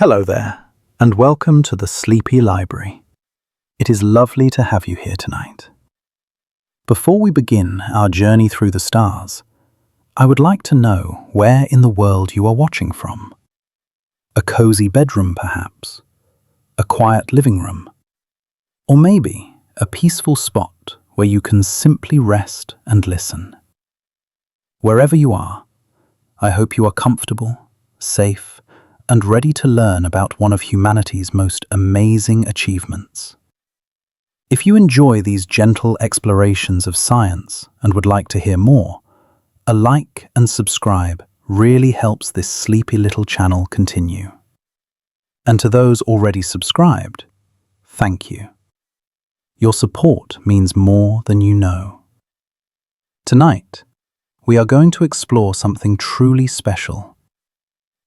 Hello there, and welcome to the Sleepy Library. It is lovely to have you here tonight. Before we begin our journey through the stars, I would like to know where in the world you are watching from. A cozy bedroom, perhaps? A quiet living room? Or maybe a peaceful spot where you can simply rest and listen. Wherever you are, I hope you are comfortable, safe, and ready to learn about one of humanity's most amazing achievements. If you enjoy these gentle explorations of science and would like to hear more, a like and subscribe really helps this sleepy little channel continue. And to those already subscribed, thank you. Your support means more than you know. Tonight, we are going to explore something truly special.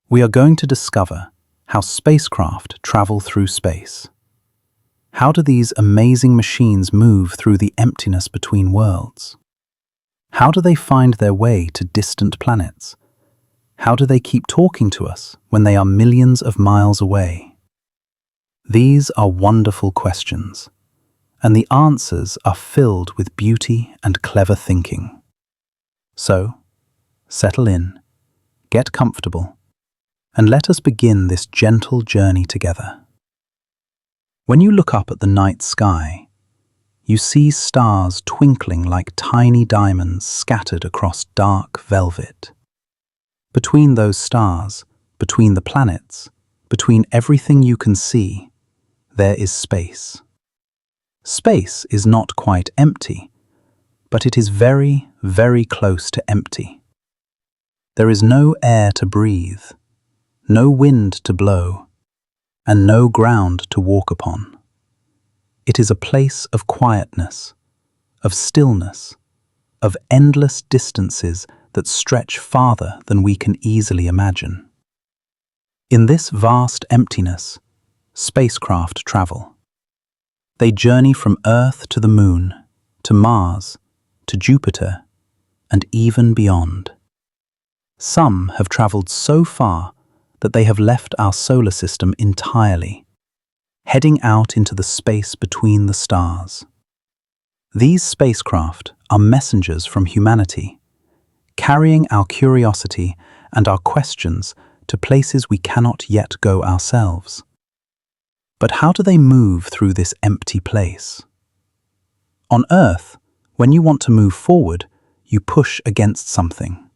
We are going to discover how spacecraft travel through space. How do these amazing machines move through the emptiness between worlds? How do they find their way to distant planets? How do they keep talking to us when they are millions of miles away? These are wonderful questions, and the answers are filled with beauty and clever thinking. So, settle in, get comfortable, and let us begin this gentle journey together. When you look up at the night sky, you see stars twinkling like tiny diamonds scattered across dark velvet. Between those stars, between the planets, between everything you can see, there is space. Space is not quite empty, but it is very, very close to empty. There is no air to breathe, no wind to blow, and no ground to walk upon. It is a place of quietness, of stillness, of endless distances that stretch farther than we can easily imagine. In this vast emptiness, spacecraft travel. They journey from Earth to the Moon, to Mars, to Jupiter, and even beyond. Some have traveled so far that they have left our solar system entirely, heading out into the space between the stars. These spacecraft are messengers from humanity, carrying our curiosity and our questions to places we cannot yet go ourselves. But how do they move through this empty place? On Earth, when you want to move forward, you push against something.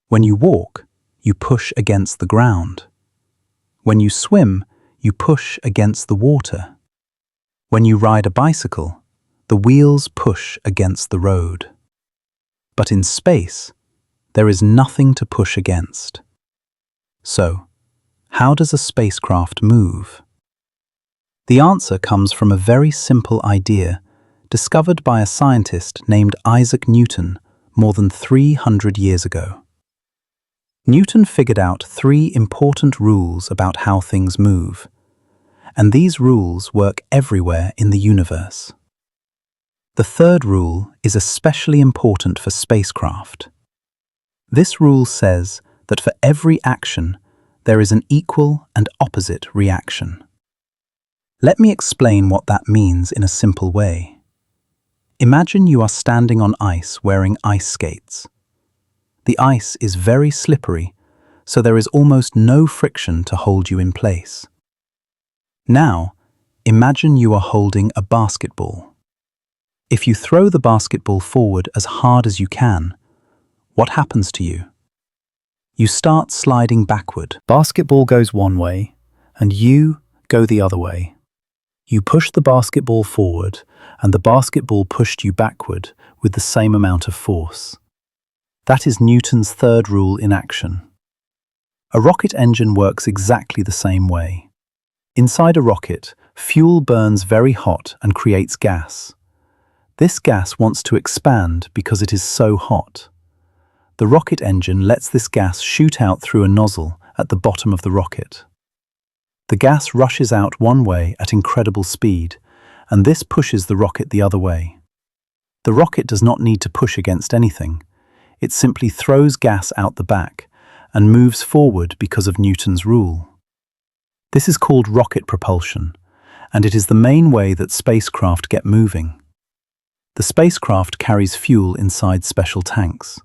When you walk, you push against the ground. When you swim, you push against the water. When you ride a bicycle, the wheels push against the road. But in space, there is nothing to push against. So, how does a spacecraft move? The answer comes from a very simple idea discovered by a scientist named Isaac Newton more than 300 years ago. Newton figured out 3 important rules about how things move, and these rules work everywhere in the universe. The third rule is especially important for spacecraft. This rule says that for every action, there is an equal and opposite reaction. Let me explain what that means in a simple way. Imagine you are standing on ice wearing ice skates. The ice is very slippery, so there is almost no friction to hold you in place. Now, imagine you are holding a basketball. If you throw the basketball forward as hard as you can, what happens to you? You start sliding backward. Basketball goes one way, and you go the other way. You push the basketball forward, and the basketball pushed you backward with the same amount of force. That is Newton's third rule in action. A rocket engine works exactly the same way. Inside a rocket, fuel burns very hot and creates gas. This gas wants to expand because it is so hot. The rocket engine lets this gas shoot out through a nozzle at the bottom of the rocket. The gas rushes out one way at incredible speed, and this pushes the rocket the other way. The rocket does not need to push against anything. It simply throws gas out the back and moves forward because of Newton's rule. This is called rocket propulsion, and it is the main way that spacecraft get moving. The spacecraft carries fuel inside special tanks.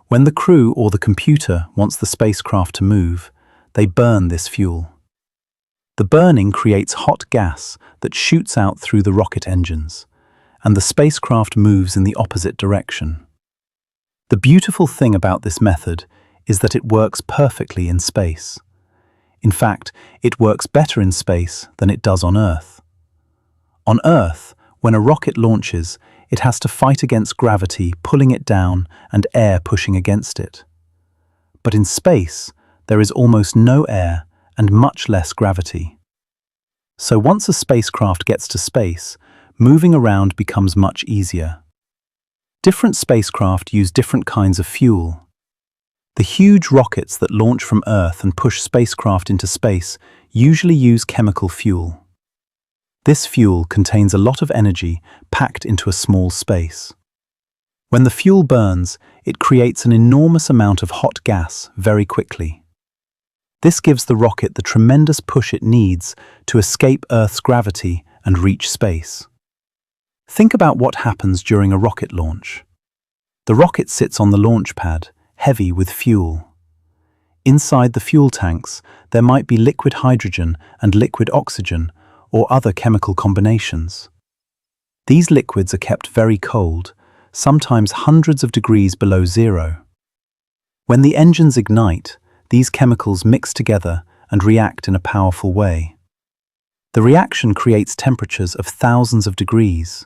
When the crew or the computer wants the spacecraft to move, they burn this fuel. The burning creates hot gas that shoots out through the rocket engines, and the spacecraft moves in the opposite direction. The beautiful thing about this method is that it works perfectly in space. In fact, it works better in space than it does on Earth. On Earth, when a rocket launches, it has to fight against gravity pulling it down and air pushing against it. But in space, there is almost no air and much less gravity. So once a spacecraft gets to space, moving around becomes much easier. Different spacecraft use different kinds of fuel. The huge rockets that launch from Earth and push spacecraft into space usually use chemical fuel. This fuel contains a lot of energy packed into a small space. When the fuel burns, it creates an enormous amount of hot gas very quickly. This gives the rocket the tremendous push it needs to escape Earth's gravity and reach space. Think about what happens during a rocket launch. The rocket sits on the launch pad, heavy with fuel. Inside the fuel tanks, there might be liquid hydrogen and liquid oxygen, or other chemical combinations. These liquids are kept very cold, sometimes hundreds of degrees below zero. When the engines ignite, these chemicals mix together and react in a powerful way. The reaction creates temperatures of thousands of degrees.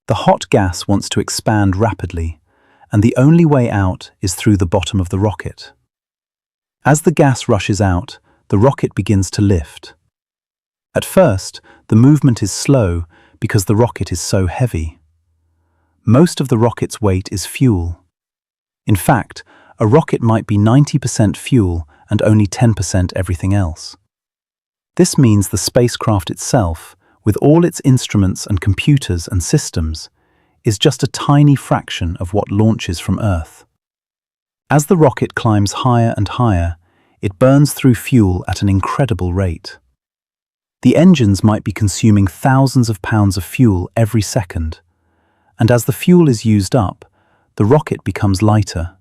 The hot gas wants to expand rapidly, and the only way out is through the bottom of the rocket. As the gas rushes out, the rocket begins to lift. At first, the movement is slow because the rocket is so heavy. Most of the rocket's weight is fuel. In fact, a rocket might be 90% fuel and only 10% everything else. This means the spacecraft itself, with all its instruments and computers and systems, is just a tiny fraction of what launches from Earth. As the rocket climbs higher and higher, it burns through fuel at an incredible rate. The engines might be consuming thousands of pounds of fuel every second, and as the fuel is used up, the rocket becomes lighter.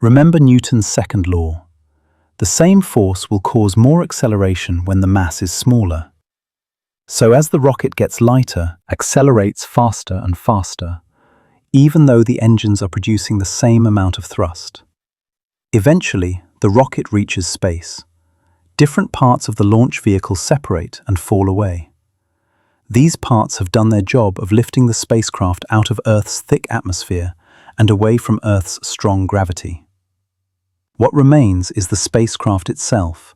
Remember Newton's second law. The same force will cause more acceleration when the mass is smaller. So as the rocket gets lighter, accelerates faster and faster, even though the engines are producing the same amount of thrust. Eventually, the rocket reaches space. Different parts of the launch vehicle separate and fall away. These parts have done their job of lifting the spacecraft out of Earth's thick atmosphere and away from Earth's strong gravity. What remains is the spacecraft itself,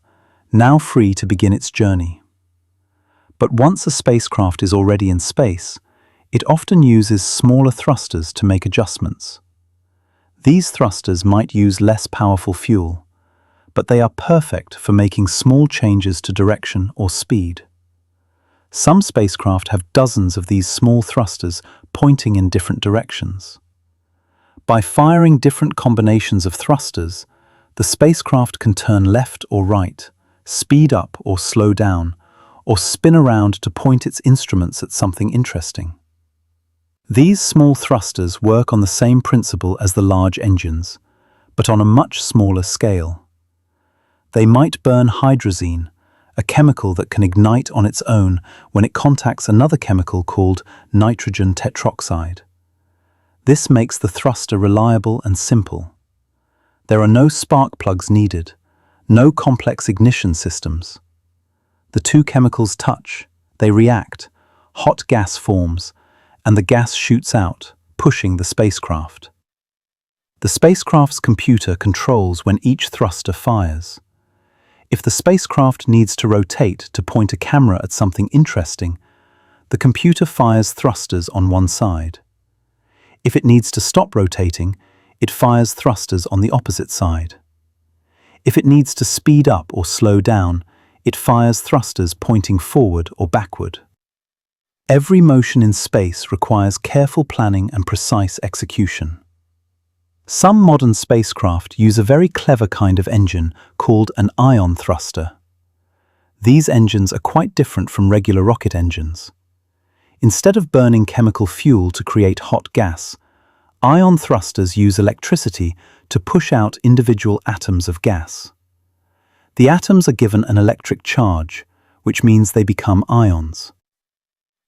now free to begin its journey. But once a spacecraft is already in space, it often uses smaller thrusters to make adjustments. These thrusters might use less powerful fuel, but they are perfect for making small changes to direction or speed. Some spacecraft have dozens of these small thrusters pointing in different directions. By firing different combinations of thrusters, the spacecraft can turn left or right, speed up or slow down, or spin around to point its instruments at something interesting. These small thrusters work on the same principle as the large engines, but on a much smaller scale. They might burn hydrazine, a chemical that can ignite on its own when it contacts another chemical called nitrogen tetroxide. This makes the thruster reliable and simple. There are no spark plugs needed, no complex ignition systems. The two chemicals touch, they react, hot gas forms, and the gas shoots out, pushing the spacecraft. The spacecraft's computer controls when each thruster fires. If the spacecraft needs to rotate to point a camera at something interesting, the computer fires thrusters on one side. If it needs to stop rotating, it fires thrusters on the opposite side. If it needs to speed up or slow down, it fires thrusters pointing forward or backward. Every motion in space requires careful planning and precise execution. Some modern spacecraft use a very clever kind of engine called an ion thruster. these engines are quite different from regular rocket engines. Instead of burning chemical fuel to create hot gas, ion thrusters use electricity to push out individual atoms of gas. The atoms are given an electric charge, which means they become ions.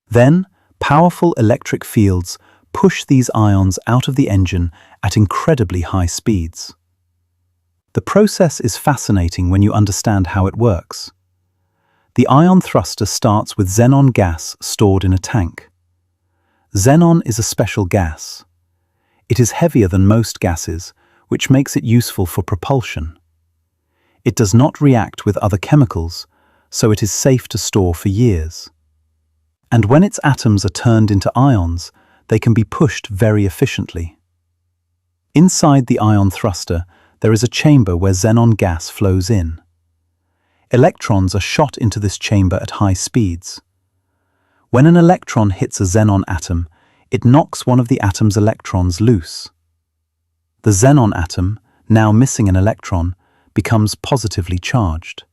Then, powerful electric fields push these ions out of the engine at incredibly high speeds. The process is fascinating when you understand how it works. The ion thruster starts with xenon gas stored in a tank. Xenon is a special gas. It is heavier than most gases, which makes it useful for propulsion. It does not react with other chemicals, so it is safe to store for years. And when its atoms are turned into ions, they can be pushed very efficiently. Inside the ion thruster, there is a chamber where xenon gas flows in. Electrons are shot into this chamber at high speeds. When an electron hits a xenon atom, it knocks one of the atom's electrons loose. The xenon atom, now missing an electron, becomes positively charged.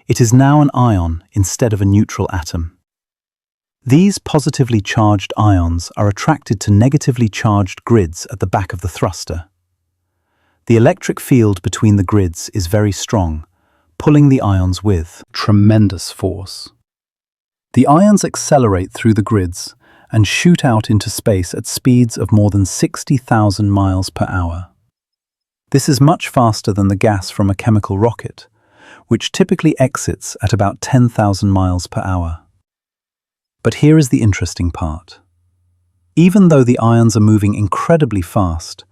It is now an ion instead of a neutral atom. These positively charged ions are attracted to negatively charged grids at the back of the thruster. The electric field between the grids is very strong, pulling the ions with tremendous force. The ions accelerate through the grids and shoot out into space at speeds of more than 60,000 miles per hour. This is much faster than the gas from a chemical rocket, which typically exits at about 10,000 miles per hour. But here is the interesting part. Even though the ions are moving incredibly fast,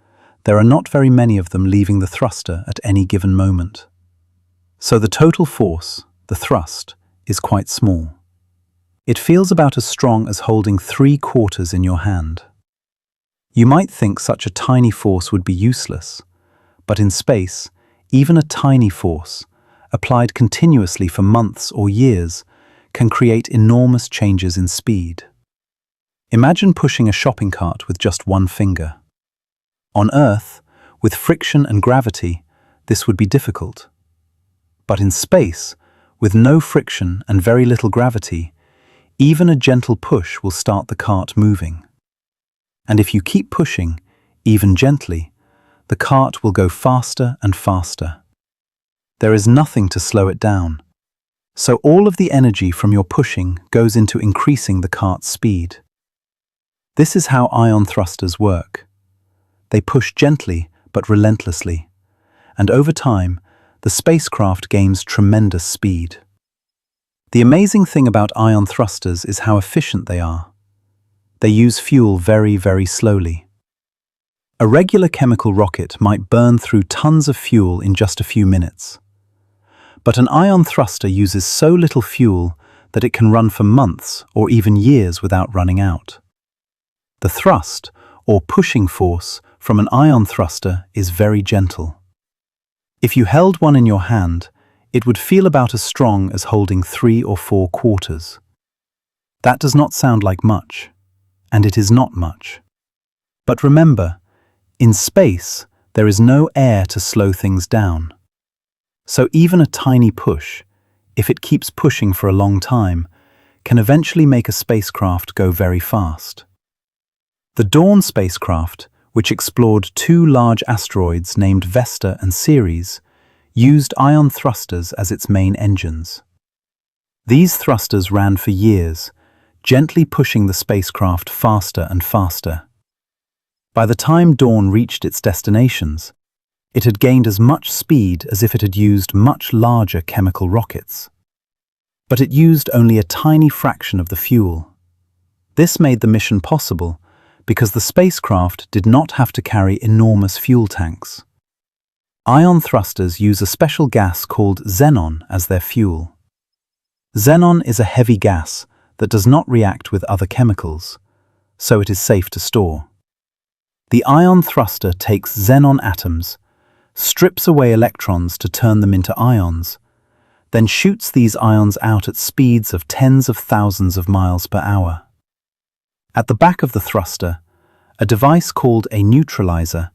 there are not very many of them leaving the thruster at any given moment. So the total force, the thrust, is quite small. It feels about as strong as holding 3/4 in your hand. You might think such a tiny force would be useless, but in space, even a tiny force, applied continuously for months or years, can create enormous changes in speed. Imagine pushing a shopping cart with just one finger. On Earth, with friction and gravity, this would be difficult. But in space, with no friction and very little gravity, even a gentle push will start the cart moving. And if you keep pushing, even gently, the cart will go faster and faster. There is nothing to slow it down. So all of the energy from your pushing goes into increasing the cart's speed. This is how ion thrusters work. They push gently but relentlessly, and over time, the spacecraft gains tremendous speed. The amazing thing about ion thrusters is how efficient they are. They use fuel very, very slowly. A regular chemical rocket might burn through tons of fuel in just a few minutes. But an ion thruster uses so little fuel that it can run for months or even years without running out. The thrust, or pushing force, from an ion thruster is very gentle. If you held one in your hand, it would feel about as strong as holding 3 or 4/4. That does not sound like much, and it is not much. But remember, in space, there is no air to slow things down. So even a tiny push, if it keeps pushing for a long time, can eventually make a spacecraft go very fast. The Dawn spacecraft, which explored 2 large asteroids named Vesta and Ceres, used ion thrusters as its main engines. These thrusters ran for years, gently pushing the spacecraft faster and faster. By the time Dawn reached its destinations, it had gained as much speed as if it had used much larger chemical rockets. But it used only a tiny fraction of the fuel. This made the mission possible because the spacecraft did not have to carry enormous fuel tanks. Ion thrusters use a special gas called xenon as their fuel. Xenon is a heavy gas that does not react with other chemicals, so it is safe to store. The ion thruster takes xenon atoms, strips away electrons to turn them into ions, then shoots these ions out at speeds of tens of thousands of miles per hour. At the back of the thruster, a device called a neutralizer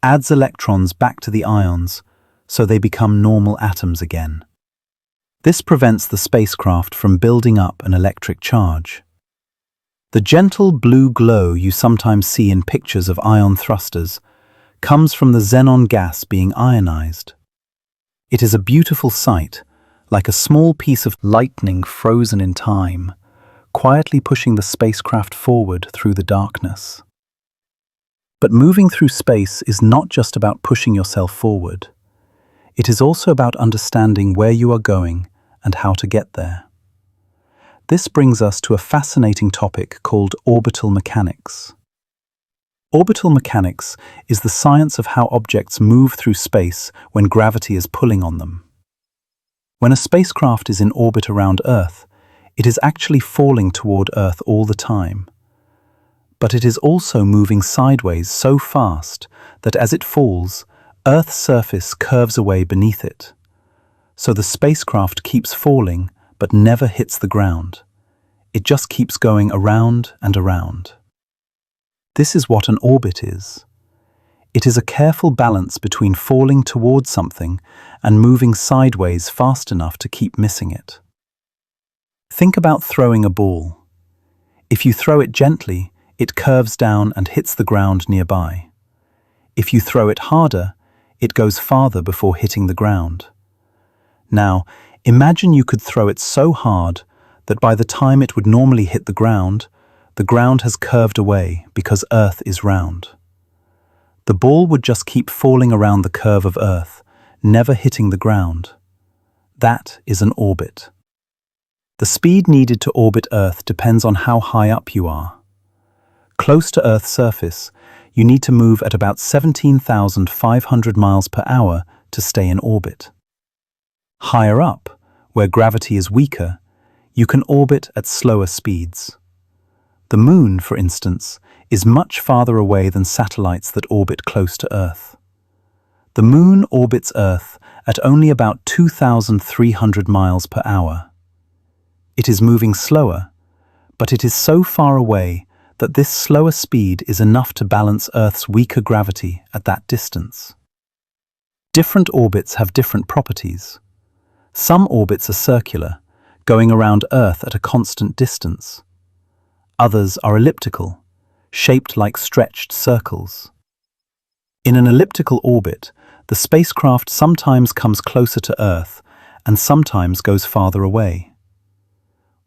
adds electrons back to the ions so they become normal atoms again. This prevents the spacecraft from building up an electric charge. The gentle blue glow you sometimes see in pictures of ion thrusters comes from the xenon gas being ionized. It is a beautiful sight, like a small piece of lightning frozen in time, quietly pushing the spacecraft forward through the darkness. But moving through space is not just about pushing yourself forward. It is also about understanding where you are going and how to get there. This brings us to a fascinating topic called orbital mechanics. Orbital mechanics is the science of how objects move through space when gravity is pulling on them. When a spacecraft is in orbit around Earth, it is actually falling toward Earth all the time. But it is also moving sideways so fast that as it falls, Earth's surface curves away beneath it. So the spacecraft keeps falling but never hits the ground. It just keeps going around and around. This is what an orbit is. It is a careful balance between falling towards something and moving sideways fast enough to keep missing it. Think about throwing a ball. If you throw it gently, it curves down and hits the ground nearby. If you throw it harder, it goes farther before hitting the ground. Now, imagine you could throw it so hard that by the time it would normally hit the ground has curved away because Earth is round. The ball would just keep falling around the curve of Earth, never hitting the ground. That is an orbit. The speed needed to orbit Earth depends on how high up you are. Close to Earth's surface, you need to move at about 17,500 miles per hour to stay in orbit. Higher up, where gravity is weaker, you can orbit at slower speeds. The Moon, for instance, is much farther away than satellites that orbit close to Earth. The Moon orbits Earth at only about 2,300 miles per hour. It is moving slower, but it is so far away that this slower speed is enough to balance Earth's weaker gravity at that distance. Different orbits have different properties. Some orbits are circular, going around Earth at a constant distance. Others are elliptical, shaped like stretched circles. In an elliptical orbit, the spacecraft sometimes comes closer to Earth and sometimes goes farther away.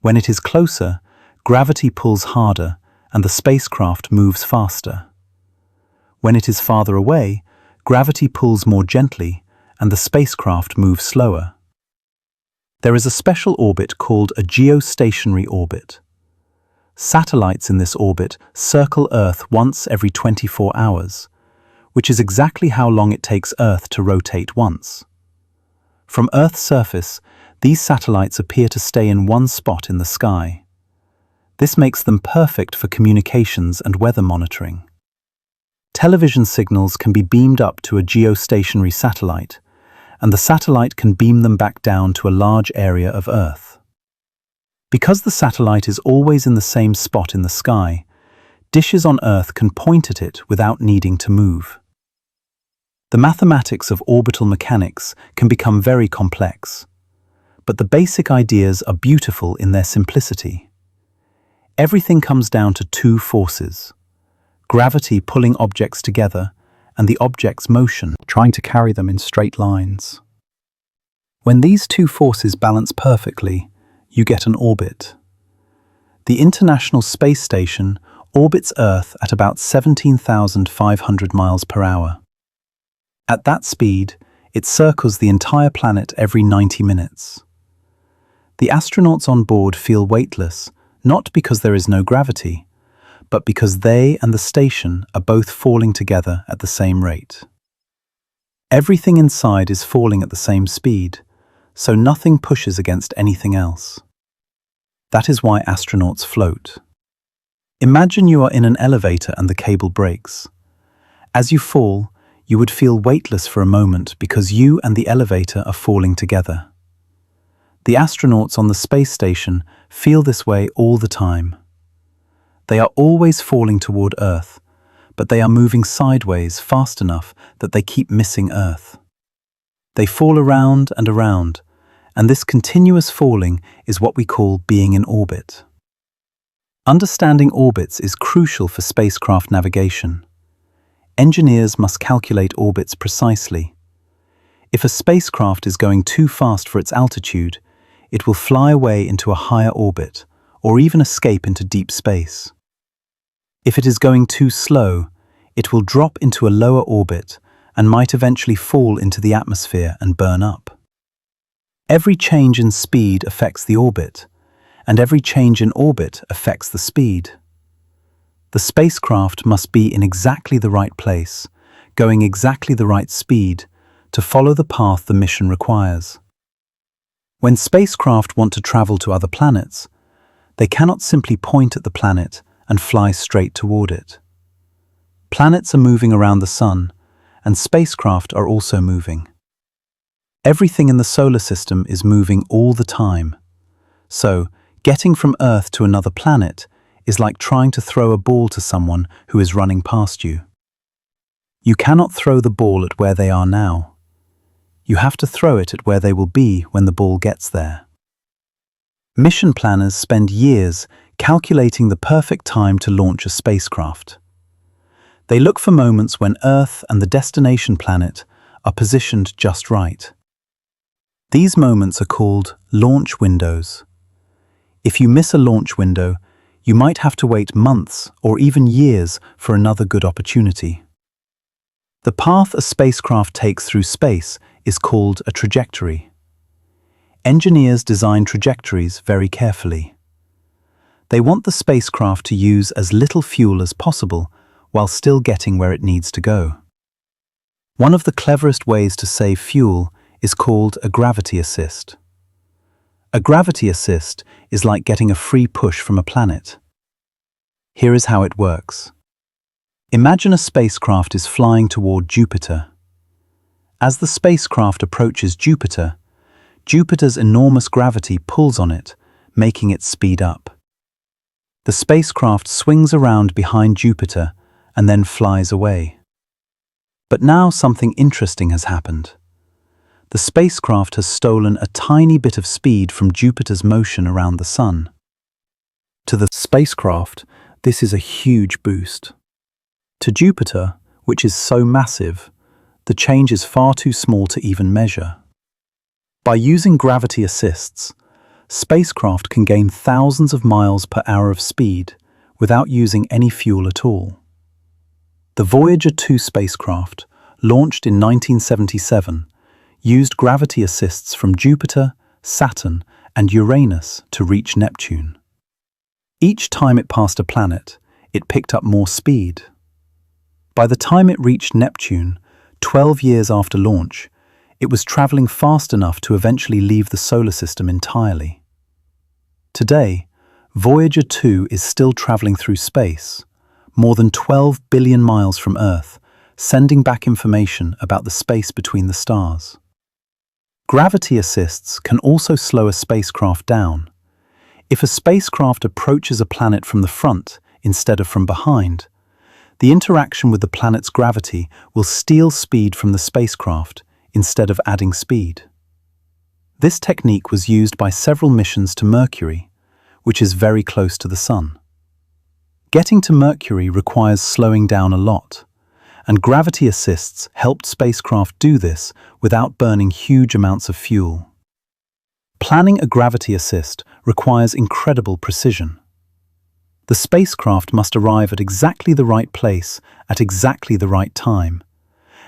When it is closer, gravity pulls harder and the spacecraft moves faster. When it is farther away, gravity pulls more gently and the spacecraft moves slower. There is a special orbit called a geostationary orbit. Satellites in this orbit circle Earth once every 24 hours, which is exactly how long it takes Earth to rotate once. From Earth's surface, these satellites appear to stay in one spot in the sky. This makes them perfect for communications and weather monitoring. Television signals can be beamed up to a geostationary satellite, and the satellite can beam them back down to a large area of Earth. Because the satellite is always in the same spot in the sky, dishes on Earth can point at it without needing to move. The mathematics of orbital mechanics can become very complex, but the basic ideas are beautiful in their simplicity. Everything comes down to two forces: gravity pulling objects together and the object's motion, trying to carry them in straight lines. When these two forces balance perfectly, you get an orbit. The International Space Station orbits Earth at about 17,500 miles per hour. At that speed, it circles the entire planet every 90 minutes. The astronauts on board feel weightless, not because there is no gravity, but because they and the station are both falling together at the same rate. Everything inside is falling at the same speed, so nothing pushes against anything else. That is why astronauts float. Imagine you are in an elevator and the cable breaks. As you fall, you would feel weightless for a moment because you and the elevator are falling together. The astronauts on the space station feel this way all the time. They are always falling toward Earth, but they are moving sideways fast enough that they keep missing Earth. They fall around, and this continuous falling is what we call being in orbit. Understanding orbits is crucial for spacecraft navigation. Engineers must calculate orbits precisely. If a spacecraft is going too fast for its altitude, it will fly away into a higher orbit, or even escape into deep space. If it is going too slow, it will drop into a lower orbit and might eventually fall into the atmosphere and burn up. Every change in speed affects the orbit, and every change in orbit affects the speed. The spacecraft must be in exactly the right place, going exactly the right speed, to follow the path the mission requires. When spacecraft want to travel to other planets, they cannot simply point at the planet and fly straight toward it. Planets are moving around the sun, and spacecraft are also moving. Everything in the solar system is moving all the time. So, getting from Earth to another planet is like trying to throw a ball to someone who is running past you. You cannot throw the ball at where they are now. You have to throw it at where they will be when the ball gets there. Mission planners spend years calculating the perfect time to launch a spacecraft. They look for moments when Earth and the destination planet are positioned just right. These moments are called launch windows. If you miss a launch window, you might have to wait months or even years for another good opportunity. The path a spacecraft takes through space is called a trajectory. Engineers design trajectories very carefully. They want the spacecraft to use as little fuel as possible while still getting where it needs to go. One of the cleverest ways to save fuel is called a gravity assist. A gravity assist is like getting a free push from a planet. Here is how it works. Imagine a spacecraft is flying toward Jupiter. As the spacecraft approaches Jupiter, Jupiter's enormous gravity pulls on it, making it speed up. The spacecraft swings around behind Jupiter and then flies away. But now something interesting has happened. The spacecraft has stolen a tiny bit of speed from Jupiter's motion around the Sun. To the spacecraft, this is a huge boost. To Jupiter, which is so massive, the change is far too small to even measure. By using gravity assists, spacecraft can gain thousands of miles per hour of speed without using any fuel at all. The Voyager 2 spacecraft, launched in 1977, used gravity assists from Jupiter, Saturn, and Uranus to reach Neptune. Each time it passed a planet, it picked up more speed. By the time it reached Neptune, 12 years after launch, it was traveling fast enough to eventually leave the solar system entirely. Today, Voyager 2 is still traveling through space, more than 12 billion miles from Earth, sending back information about the space between the stars. Gravity assists can also slow a spacecraft down. If a spacecraft approaches a planet from the front instead of from behind, the interaction with the planet's gravity will steal speed from the spacecraft instead of adding speed. This technique was used by several missions to Mercury, which is very close to the Sun. Getting to Mercury requires slowing down a lot, and gravity assists helped spacecraft do this without burning huge amounts of fuel. Planning a gravity assist requires incredible precision. The spacecraft must arrive at exactly the right place at exactly the right time,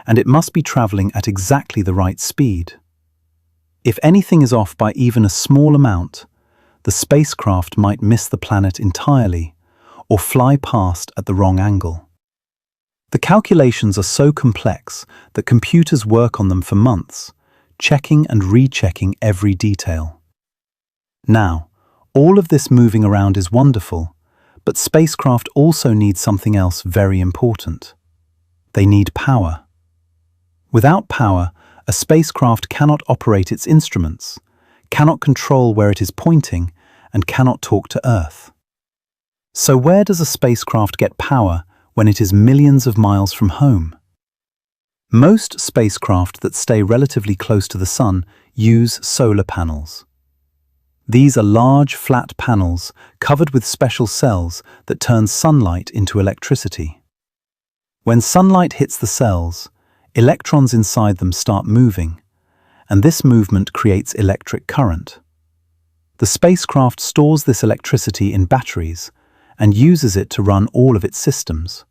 and it must be traveling at exactly the right speed. If anything is off by even a small amount, the spacecraft might miss the planet entirely or fly past at the wrong angle. The calculations are so complex that computers work on them for months, checking and rechecking every detail. Now, all of this moving around is wonderful, but spacecraft also need something else very important. They need power. Without power, a spacecraft cannot operate its instruments, cannot control where it is pointing, and cannot talk to Earth. So where does a spacecraft get power when it is millions of miles from home? Most spacecraft that stay relatively close to the Sun use solar panels. These are large, flat panels covered with special cells that turn sunlight into electricity. When sunlight hits the cells, electrons inside them start moving, and this movement creates electric current. The spacecraft stores this electricity in batteries and uses it to run all of its systems.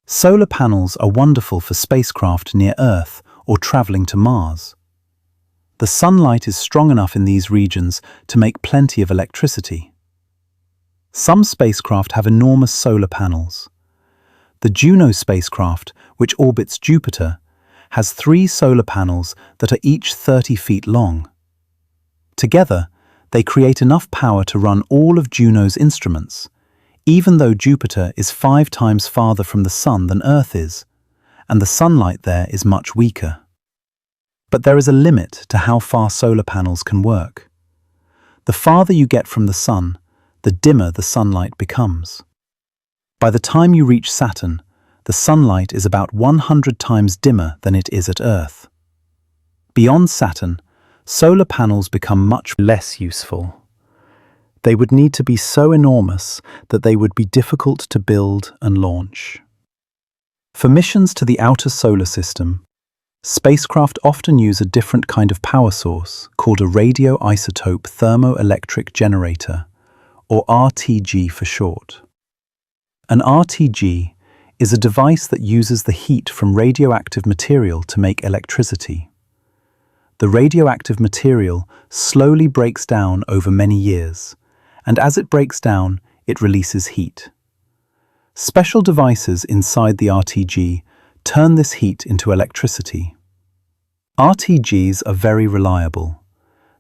Solar panels are wonderful for spacecraft near Earth or traveling to Mars. The sunlight is strong enough in these regions to make plenty of electricity. Some spacecraft have enormous solar panels. The Juno spacecraft, which orbits Jupiter, has 3 solar panels that are each 30 feet long. Together, they create enough power to run all of Juno's instruments, even though Jupiter is 5 times farther from the Sun than Earth is, and the sunlight there is much weaker. But there is a limit to how far solar panels can work. The farther you get from the Sun, the dimmer the sunlight becomes. By the time you reach Saturn, the sunlight is about 100 times dimmer than it is at Earth. Beyond Saturn, solar panels become much less useful. They would need to be so enormous that they would be difficult to build and launch. For missions to the outer solar system, spacecraft often use a different kind of power source called a radioisotope thermoelectric generator, or RTG for short. An RTG is a device that uses the heat from radioactive material to make electricity. The radioactive material slowly breaks down over many years, and as it breaks down, it releases heat. Special devices inside the RTG turn this heat into electricity. RTGs are very reliable.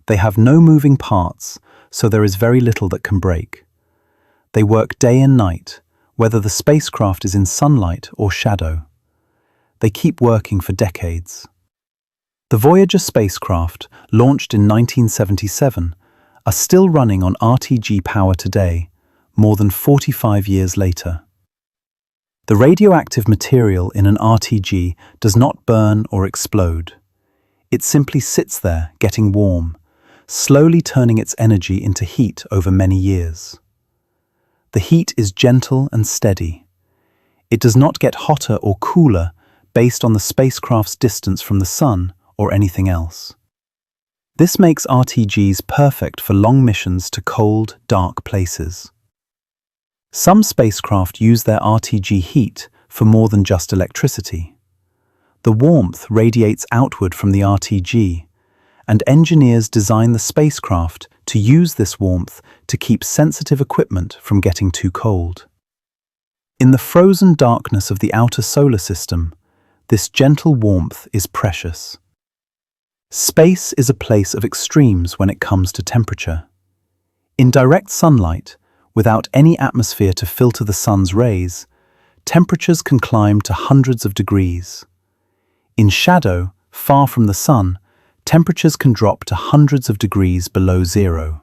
They have no moving parts, so there is very little that can break. They work day and night, whether the spacecraft is in sunlight or shadow. They keep working for decades. The Voyager spacecraft, launched in 1977, are still running on RTG power today, more than 45 years later. The radioactive material in an RTG does not burn or explode. It simply sits there, getting warm, slowly turning its energy into heat over many years. The heat is gentle and steady. It does not get hotter or cooler based on the spacecraft's distance from the Sun or anything else. This makes RTGs perfect for long missions to cold, dark places. Some spacecraft use their RTG heat for more than just electricity. The warmth radiates outward from the RTG, and engineers design the spacecraft to use this warmth to keep sensitive equipment from getting too cold. In the frozen darkness of the outer solar system, this gentle warmth is precious. Space is a place of extremes when it comes to temperature. In direct sunlight, without any atmosphere to filter the sun's rays, temperatures can climb to hundreds of degrees. In shadow, far from the sun, temperatures can drop to hundreds of degrees below zero.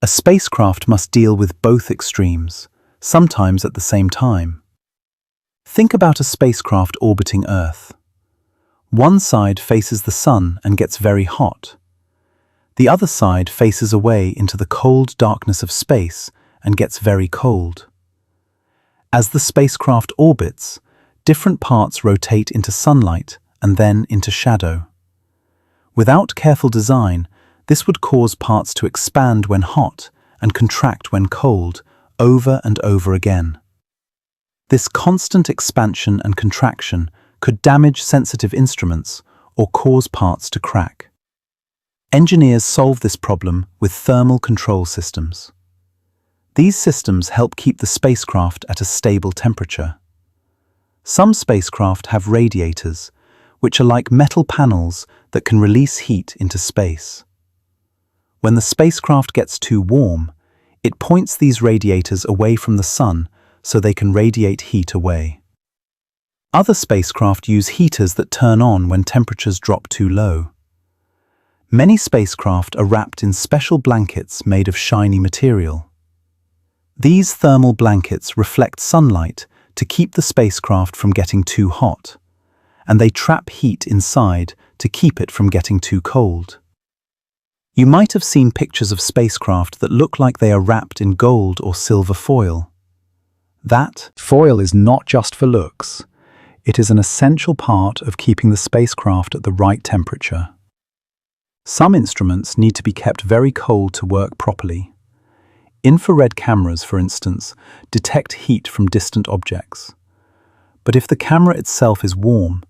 A spacecraft must deal with both extremes, sometimes at the same time. Think about a spacecraft orbiting Earth. One side faces the sun and gets very hot. The other side faces away into the cold darkness of space and gets very cold. As the spacecraft orbits, different parts rotate into sunlight and then into shadow. Without careful design, this would cause parts to expand when hot and contract when cold, over and over again. This constant expansion and contraction could damage sensitive instruments or cause parts to crack. Engineers solve this problem with thermal control systems. These systems help keep the spacecraft at a stable temperature. Some spacecraft have radiators, which are like metal panels that can release heat into space. When the spacecraft gets too warm, it points these radiators away from the sun so they can radiate heat away. Other spacecraft use heaters that turn on when temperatures drop too low. Many spacecraft are wrapped in special blankets made of shiny material. These thermal blankets reflect sunlight to keep the spacecraft from getting too hot, and they trap heat inside to keep it from getting too cold. You might have seen pictures of spacecraft that look like they are wrapped in gold or silver foil. That foil is not just for looks. It is an essential part of keeping the spacecraft at the right temperature. Some instruments need to be kept very cold to work properly. Infrared cameras, for instance, detect heat from distant objects. But if the camera itself is warm,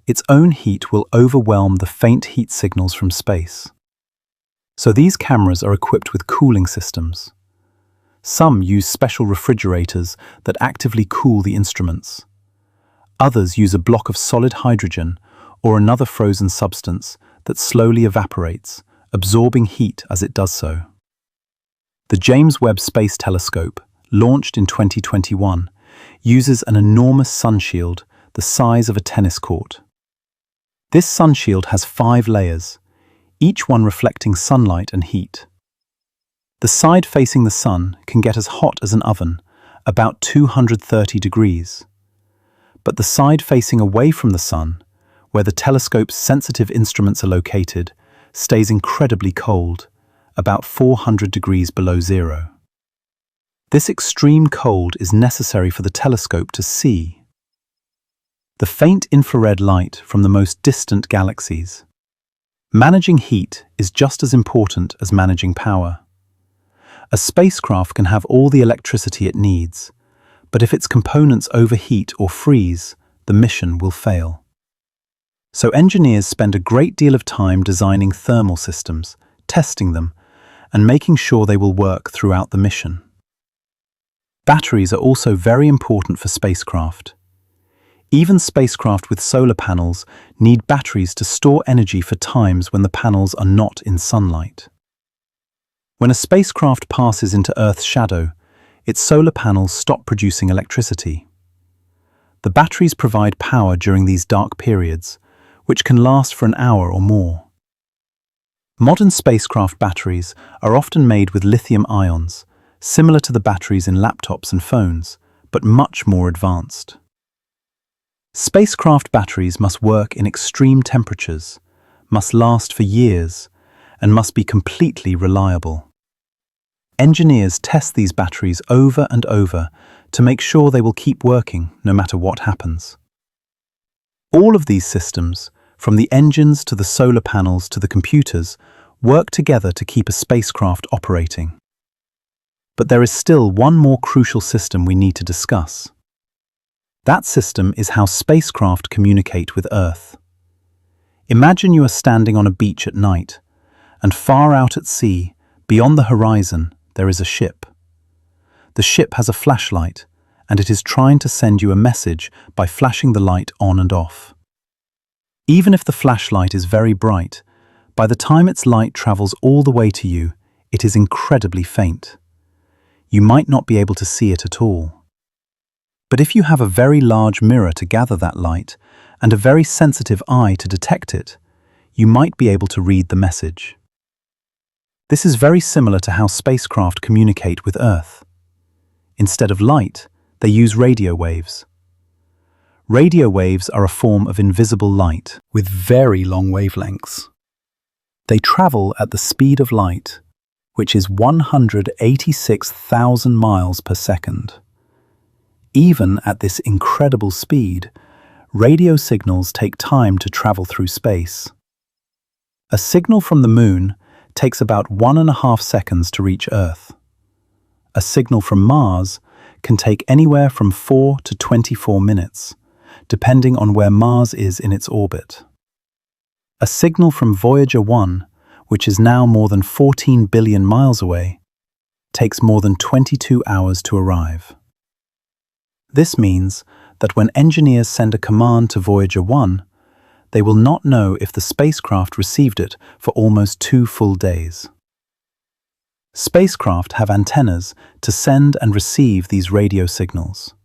its own heat will overwhelm the faint heat signals from space. So these cameras are equipped with cooling systems. Some use special refrigerators that actively cool the instruments. Others use a block of solid hydrogen or another frozen substance that slowly evaporates, absorbing heat as it does so. The James Webb Space Telescope, launched in 2021, uses an enormous sunshield the size of a tennis court. This sunshield has 5 layers, each one reflecting sunlight and heat. The side facing the sun can get as hot as an oven, about 230 degrees. But the side facing away from the sun, where the telescope's sensitive instruments are located, stays incredibly cold, about 400 degrees below zero. This extreme cold is necessary for the telescope to see the faint infrared light from the most distant galaxies. Managing heat is just as important as managing power. A spacecraft can have all the electricity it needs, but if its components overheat or freeze, the mission will fail. So engineers spend a great deal of time designing thermal systems, testing them, and making sure they will work throughout the mission. Batteries are also very important for spacecraft. Even spacecraft with solar panels need batteries to store energy for times when the panels are not in sunlight. When a spacecraft passes into Earth's shadow, its solar panels stop producing electricity. The batteries provide power during these dark periods, which can last for an hour or more. Modern spacecraft batteries are often made with lithium ions, similar to the batteries in laptops and phones, but much more advanced. Spacecraft batteries must work in extreme temperatures, must last for years, and must be completely reliable. Engineers test these batteries over and over to make sure they will keep working no matter what happens. All of these systems, from the engines to the solar panels to the computers, work together to keep a spacecraft operating. But there is still one more crucial system we need to discuss. That system is how spacecraft communicate with Earth. Imagine you are standing on a beach at night, and far out at sea, beyond the horizon, there is a ship. The ship has a flashlight, and it is trying to send you a message by flashing the light on and off. Even if the flashlight is very bright, by the time its light travels all the way to you, it is incredibly faint. You might not be able to see it at all. But if you have a very large mirror to gather that light and a very sensitive eye to detect it, you might be able to read the message. This is very similar to how spacecraft communicate with Earth. Instead of light, they use radio waves. Radio waves are a form of invisible light with very long wavelengths. They travel at the speed of light, which is 186,000 miles per second. Even at this incredible speed, radio signals take time to travel through space. A signal from the Moon takes about 1.5 seconds to reach Earth. A signal from Mars can take anywhere from 4 to 24 minutes, depending on where Mars is in its orbit. A signal from Voyager 1, which is now more than 14 billion miles away, takes more than 22 hours to arrive. This means that when engineers send a command to Voyager 1, they will not know if the spacecraft received it for almost 2 full days. Spacecraft have antennas to send and receive these radio signals.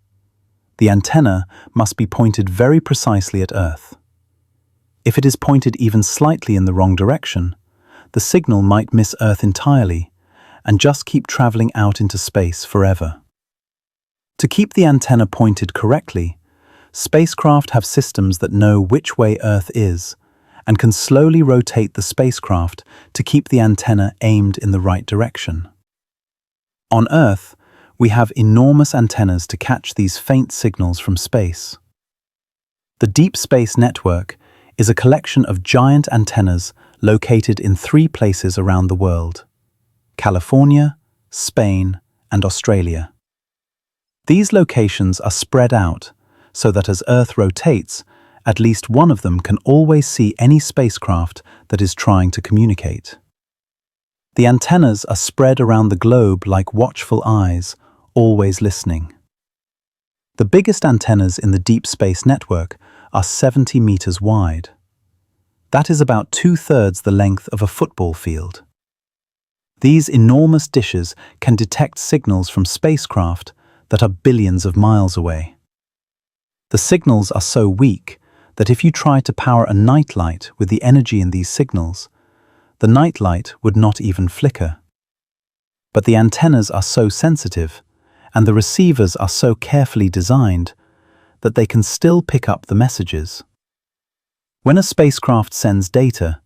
The antenna must be pointed very precisely at Earth. If it is pointed even slightly in the wrong direction, the signal might miss Earth entirely and just keep traveling out into space forever. To keep the antenna pointed correctly, spacecraft have systems that know which way Earth is and can slowly rotate the spacecraft to keep the antenna aimed in the right direction. On Earth, we have enormous antennas to catch these faint signals from space. The Deep Space Network is a collection of giant antennas located in 3 places around the world: California, Spain, and Australia. These locations are spread out so that as Earth rotates, at least one of them can always see any spacecraft that is trying to communicate. The antennas are spread around the globe like watchful eyes, always listening. The biggest antennas in the Deep Space Network are 70 meters wide. That is about 2/3 the length of a football field. These enormous dishes can detect signals from spacecraft that are billions of miles away. The signals are so weak that if you try to power a nightlight with the energy in these signals, the nightlight would not even flicker. But the antennas are so sensitive, and the receivers are so carefully designed, that they can still pick up the messages. When a spacecraft sends data,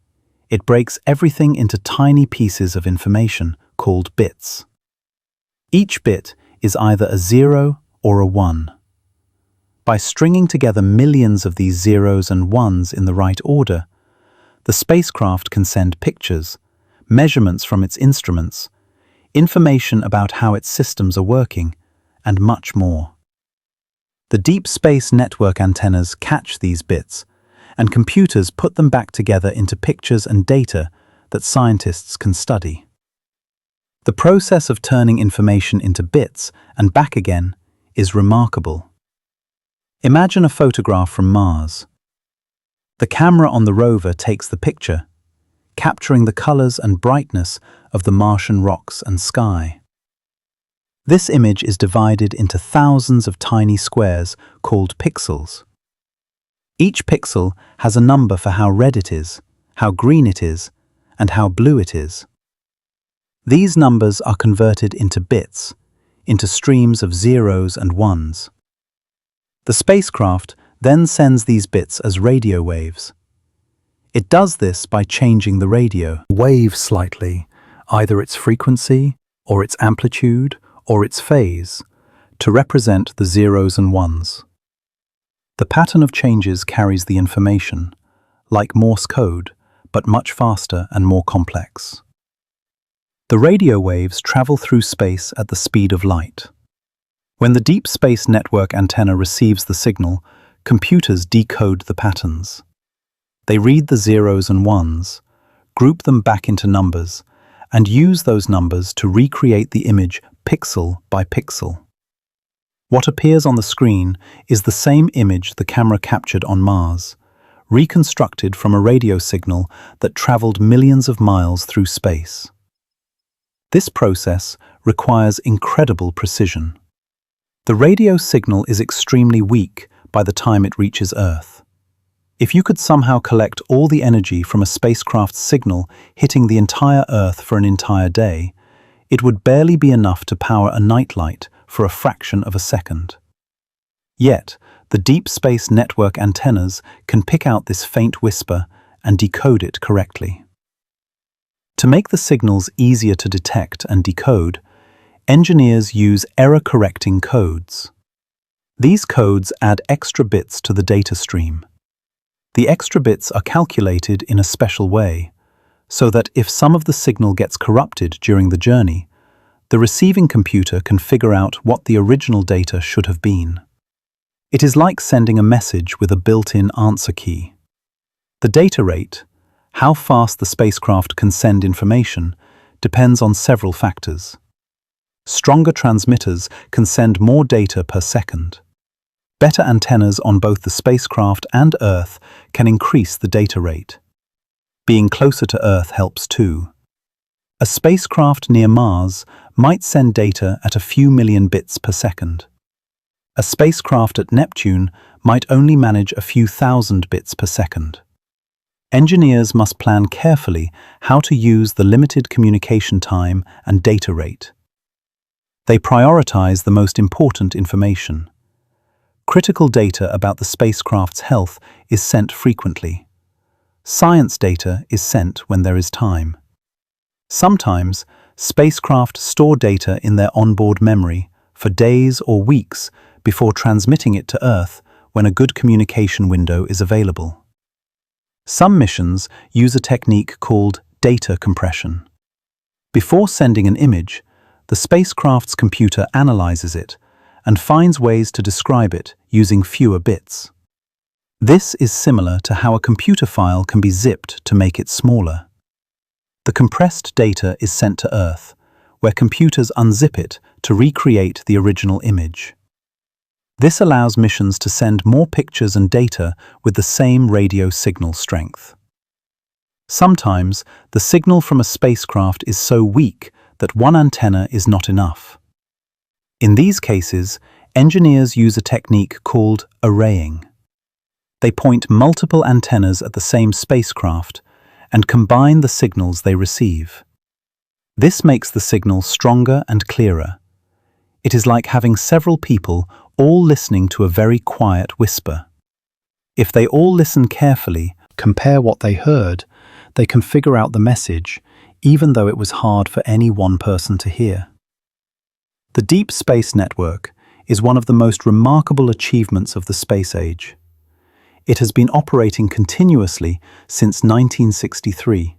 it breaks everything into tiny pieces of information called bits. Each bit is either a 0 or a 1. By stringing together millions of these zeros and ones in the right order, the spacecraft can send pictures, measurements from its instruments, information about how its systems are working, and much more. The Deep Space Network antennas catch these bits, and computers put them back together into pictures and data that scientists can study. The process of turning information into bits and back again is remarkable. Imagine a photograph from Mars. The camera on the rover takes the picture, capturing the colors and brightness of the Martian rocks and sky. This image is divided into thousands of tiny squares called pixels. Each pixel has a number for how red it is, how green it is, and how blue it is. These numbers are converted into bits, into streams of zeros and ones. The spacecraft then sends these bits as radio waves. It does this by changing the radio wave slightly, either its frequency, or its amplitude, or its phase, to represent the zeros and ones. The pattern of changes carries the information, like Morse code, but much faster and more complex. The radio waves travel through space at the speed of light. When the Deep Space Network antenna receives the signal, computers decode the patterns. They read the zeros and ones, group them back into numbers, and use those numbers to recreate the image pixel by pixel. What appears on the screen is the same image the camera captured on Mars, reconstructed from a radio signal that traveled millions of miles through space. This process requires incredible precision. The radio signal is extremely weak by the time it reaches Earth. If you could somehow collect all the energy from a spacecraft's signal hitting the entire Earth for an entire day, it would barely be enough to power a nightlight for a fraction of a second. Yet, the Deep Space Network antennas can pick out this faint whisper and decode it correctly. To make the signals easier to detect and decode, engineers use error-correcting codes. These codes add extra bits to the data stream. The extra bits are calculated in a special way, so that if some of the signal gets corrupted during the journey, the receiving computer can figure out what the original data should have been. It is like sending a message with a built-in answer key. The data rate, how fast the spacecraft can send information, depends on several factors. Stronger transmitters can send more data per second. Better antennas on both the spacecraft and Earth can increase the data rate. Being closer to Earth helps too. A spacecraft near Mars might send data at a few million bits per second. A spacecraft at Neptune might only manage a few thousand bits per second. Engineers must plan carefully how to use the limited communication time and data rate. They prioritize the most important information. Critical data about the spacecraft's health is sent frequently. Science data is sent when there is time. Sometimes, spacecraft store data in their onboard memory for days or weeks before transmitting it to Earth when a good communication window is available. Some missions use a technique called data compression. Before sending an image, the spacecraft's computer analyzes it and finds ways to describe it using fewer bits. This is similar to how a computer file can be zipped to make it smaller. The compressed data is sent to Earth, where computers unzip it to recreate the original image. This allows missions to send more pictures and data with the same radio signal strength. Sometimes, the signal from a spacecraft is so weak that one antenna is not enough. In these cases, engineers use a technique called arraying. They point multiple antennas at the same spacecraft and combine the signals they receive. This makes the signal stronger and clearer. It is like having several people all listening to a very quiet whisper. If they all listen carefully, compare what they heard, they can figure out the message, even though it was hard for any one person to hear. The Deep Space Network is one of the most remarkable achievements of the space age. It has been operating continuously since 1963,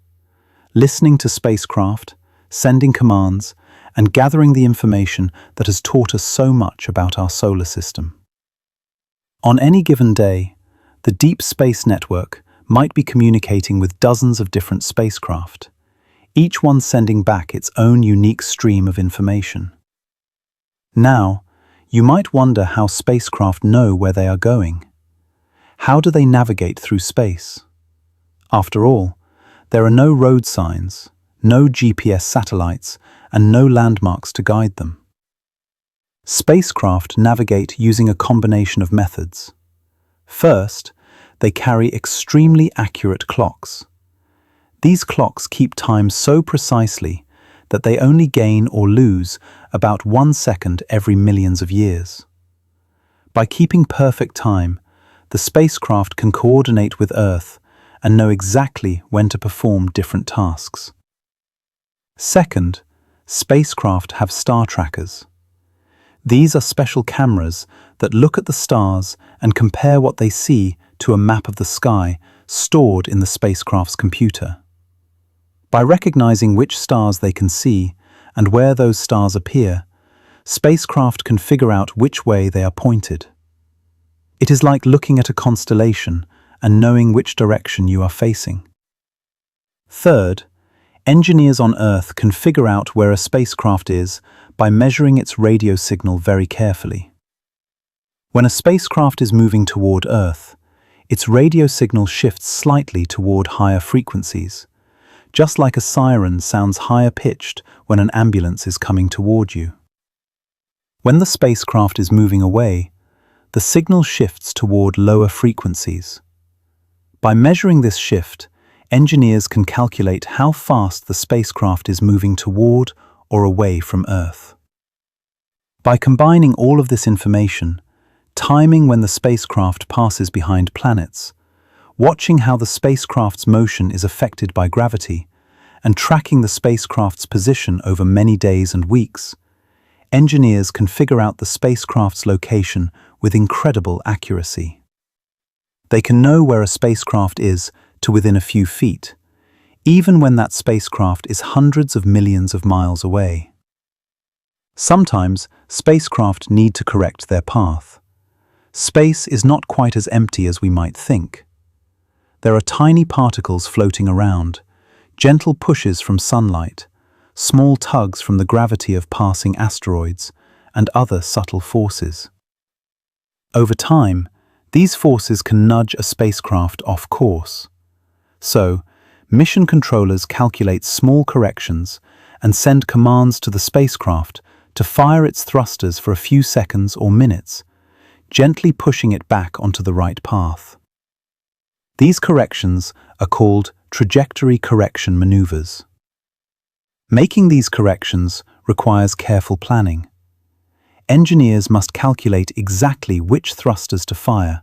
listening to spacecraft, sending commands, and gathering the information that has taught us so much about our solar system. On any given day, the Deep Space Network might be communicating with dozens of different spacecraft, each one sending back its own unique stream of information. Now, you might wonder how spacecraft know where they are going. How do they navigate through space? After all, there are no road signs, no GPS satellites, and no landmarks to guide them. Spacecraft navigate using a combination of methods. First, they carry extremely accurate clocks. These clocks keep time so precisely that they only gain or lose about 1 second every millions of years. By keeping perfect time, the spacecraft can coordinate with Earth and know exactly when to perform different tasks. Second, spacecraft have star trackers. These are special cameras that look at the stars and compare what they see to a map of the sky stored in the spacecraft's computer. By recognizing which stars they can see and where those stars appear, spacecraft can figure out which way they are pointed. It is like looking at a constellation and knowing which direction you are facing. Third, engineers on Earth can figure out where a spacecraft is by measuring its radio signal very carefully. When a spacecraft is moving toward Earth, its radio signal shifts slightly toward higher frequencies, just like a siren sounds higher pitched when an ambulance is coming toward you. When the spacecraft is moving away, the signal shifts toward lower frequencies. By measuring this shift, engineers can calculate how fast the spacecraft is moving toward or away from Earth. By combining all of this information, timing when the spacecraft passes behind planets, watching how the spacecraft's motion is affected by gravity, and tracking the spacecraft's position over many days and weeks, engineers can figure out the spacecraft's location with incredible accuracy. They can know where a spacecraft is to within a few feet, even when that spacecraft is hundreds of millions of miles away. Sometimes, spacecraft need to correct their path. Space is not quite as empty as we might think. There are tiny particles floating around, gentle pushes from sunlight, small tugs from the gravity of passing asteroids, and other subtle forces. Over time, these forces can nudge a spacecraft off course. So, mission controllers calculate small corrections and send commands to the spacecraft to fire its thrusters for a few seconds or minutes, gently pushing it back onto the right path. These corrections are called trajectory correction maneuvers. Making these corrections requires careful planning. Engineers must calculate exactly which thrusters to fire,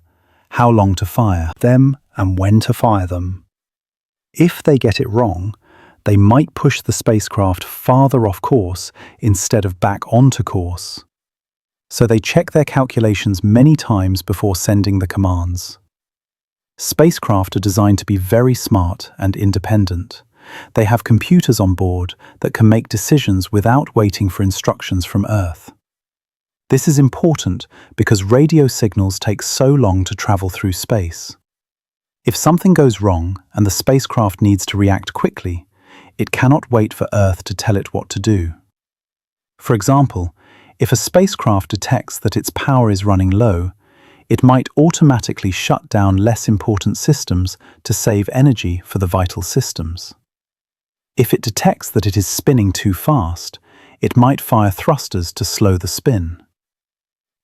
how long to fire them, and when to fire them. If they get it wrong, they might push the spacecraft farther off course instead of back onto course. So they check their calculations many times before sending the commands. Spacecraft are designed to be very smart and independent. They have computers on board that can make decisions without waiting for instructions from Earth. This is important because radio signals take so long to travel through space. If something goes wrong and the spacecraft needs to react quickly, it cannot wait for Earth to tell it what to do. For example, if a spacecraft detects that its power is running low, it might automatically shut down less important systems to save energy for the vital systems. If it detects that it is spinning too fast, it might fire thrusters to slow the spin.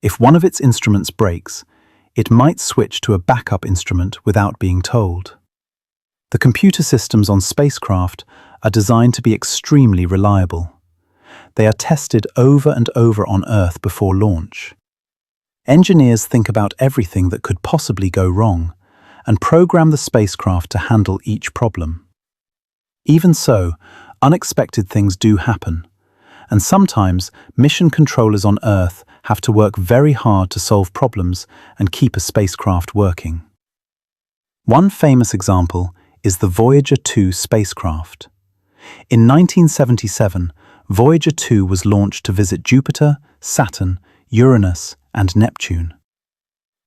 If one of its instruments breaks, it might switch to a backup instrument without being told. The computer systems on spacecraft are designed to be extremely reliable. They are tested over and over on Earth before launch. Engineers think about everything that could possibly go wrong and program the spacecraft to handle each problem. Even so, unexpected things do happen, and sometimes mission controllers on Earth have to work very hard to solve problems and keep a spacecraft working. One famous example is the Voyager 2 spacecraft. In 1977, Voyager 2 was launched to visit Jupiter, Saturn, Uranus, and Neptune.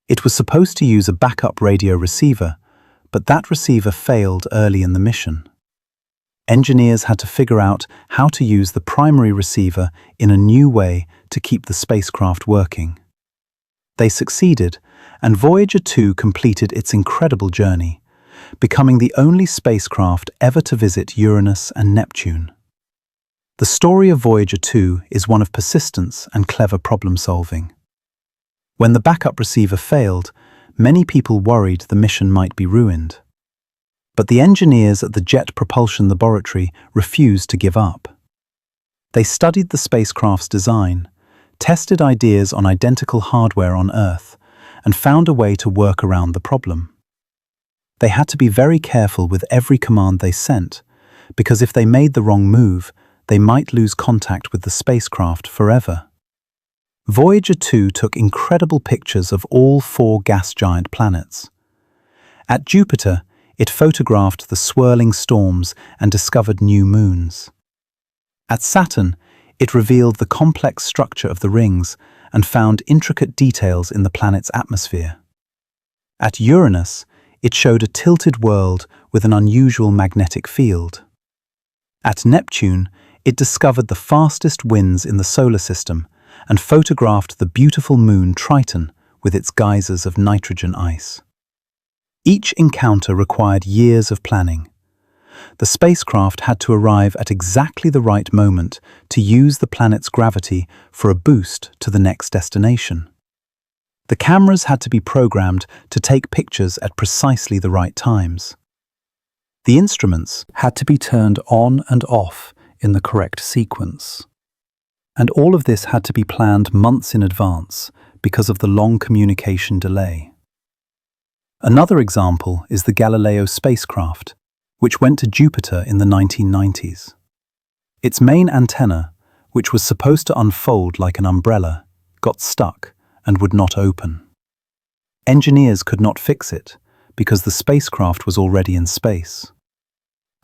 It was supposed to use a backup radio receiver, but that receiver failed early in the mission. Engineers had to figure out how to use the primary receiver in a new way to keep the spacecraft working. They succeeded, and Voyager 2 completed its incredible journey, becoming the only spacecraft ever to visit Uranus and Neptune. The story of Voyager 2 is one of persistence and clever problem-solving. When the backup receiver failed, many people worried the mission might be ruined. But the engineers at the Jet Propulsion Laboratory refused to give up. They studied the spacecraft's design, tested ideas on identical hardware on Earth, and found a way to work around the problem. They had to be very careful with every command they sent, because if they made the wrong move, they might lose contact with the spacecraft forever. Voyager 2 took incredible pictures of all 4 gas giant planets. At Jupiter, it photographed the swirling storms and discovered new moons. At Saturn, it revealed the complex structure of the rings and found intricate details in the planet's atmosphere. At Uranus, it showed a tilted world with an unusual magnetic field. At Neptune, it discovered the fastest winds in the solar system and photographed the beautiful moon Triton with its geysers of nitrogen ice. Each encounter required years of planning. The spacecraft had to arrive at exactly the right moment to use the planet's gravity for a boost to the next destination. The cameras had to be programmed to take pictures at precisely the right times. The instruments had to be turned on and off in the correct sequence. And all of this had to be planned months in advance because of the long communication delay. Another example is the Galileo spacecraft, which went to Jupiter in the 1990s. Its main antenna, which was supposed to unfold like an umbrella, got stuck and would not open. Engineers could not fix it because the spacecraft was already in space.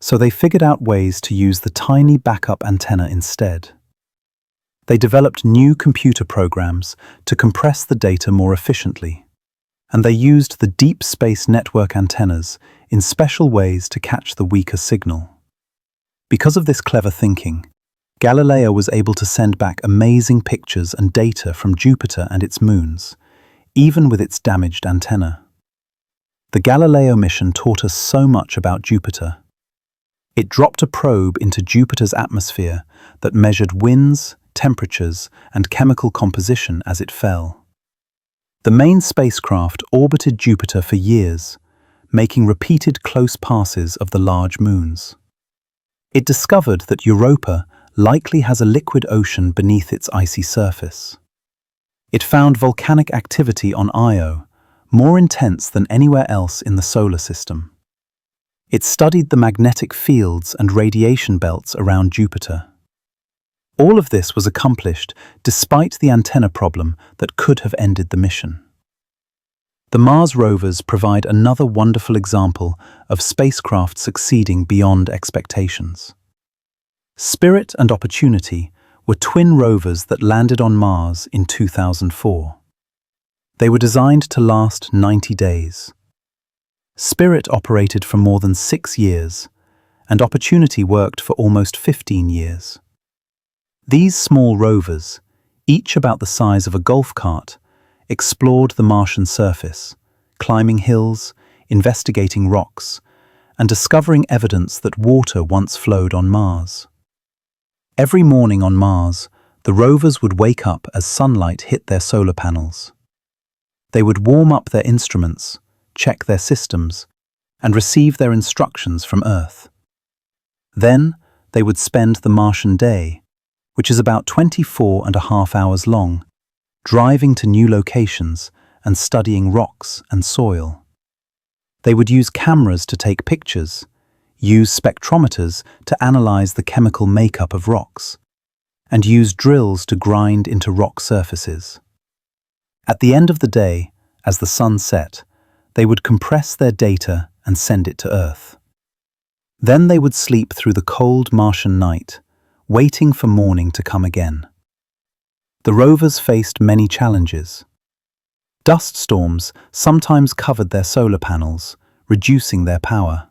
So they figured out ways to use the tiny backup antenna instead. They developed new computer programs to compress the data more efficiently, and they used the deep space network antennas in special ways to catch the weaker signal. Because of this clever thinking, Galileo was able to send back amazing pictures and data from Jupiter and its moons, even with its damaged antenna. The Galileo mission taught us so much about Jupiter. It dropped a probe into Jupiter's atmosphere that measured winds, temperatures, and chemical composition as it fell. The main spacecraft orbited Jupiter for years, making repeated close passes of the large moons. It discovered that Europa likely has a liquid ocean beneath its icy surface. It found volcanic activity on Io, more intense than anywhere else in the solar system. It studied the magnetic fields and radiation belts around Jupiter. All of this was accomplished despite the antenna problem that could have ended the mission. The Mars rovers provide another wonderful example of spacecraft succeeding beyond expectations. Spirit and Opportunity were twin rovers that landed on Mars in 2004. They were designed to last 90 days. Spirit operated for more than 6 years, and Opportunity worked for almost 15 years. These small rovers, each about the size of a golf cart, explored the Martian surface, climbing hills, investigating rocks, and discovering evidence that water once flowed on Mars. Every morning on Mars, the rovers would wake up as sunlight hit their solar panels. They would warm up their instruments, check their systems, and receive their instructions from Earth. Then, they would spend the Martian day, which is about 24.5 hours long, driving to new locations and studying rocks and soil. They would use cameras to take pictures, use spectrometers to analyze the chemical makeup of rocks, and use drills to grind into rock surfaces. At the end of the day, as the sun set, they would compress their data and send it to Earth. Then they would sleep through the cold Martian night, waiting for morning to come again. The rovers faced many challenges. Dust storms sometimes covered their solar panels, reducing their power.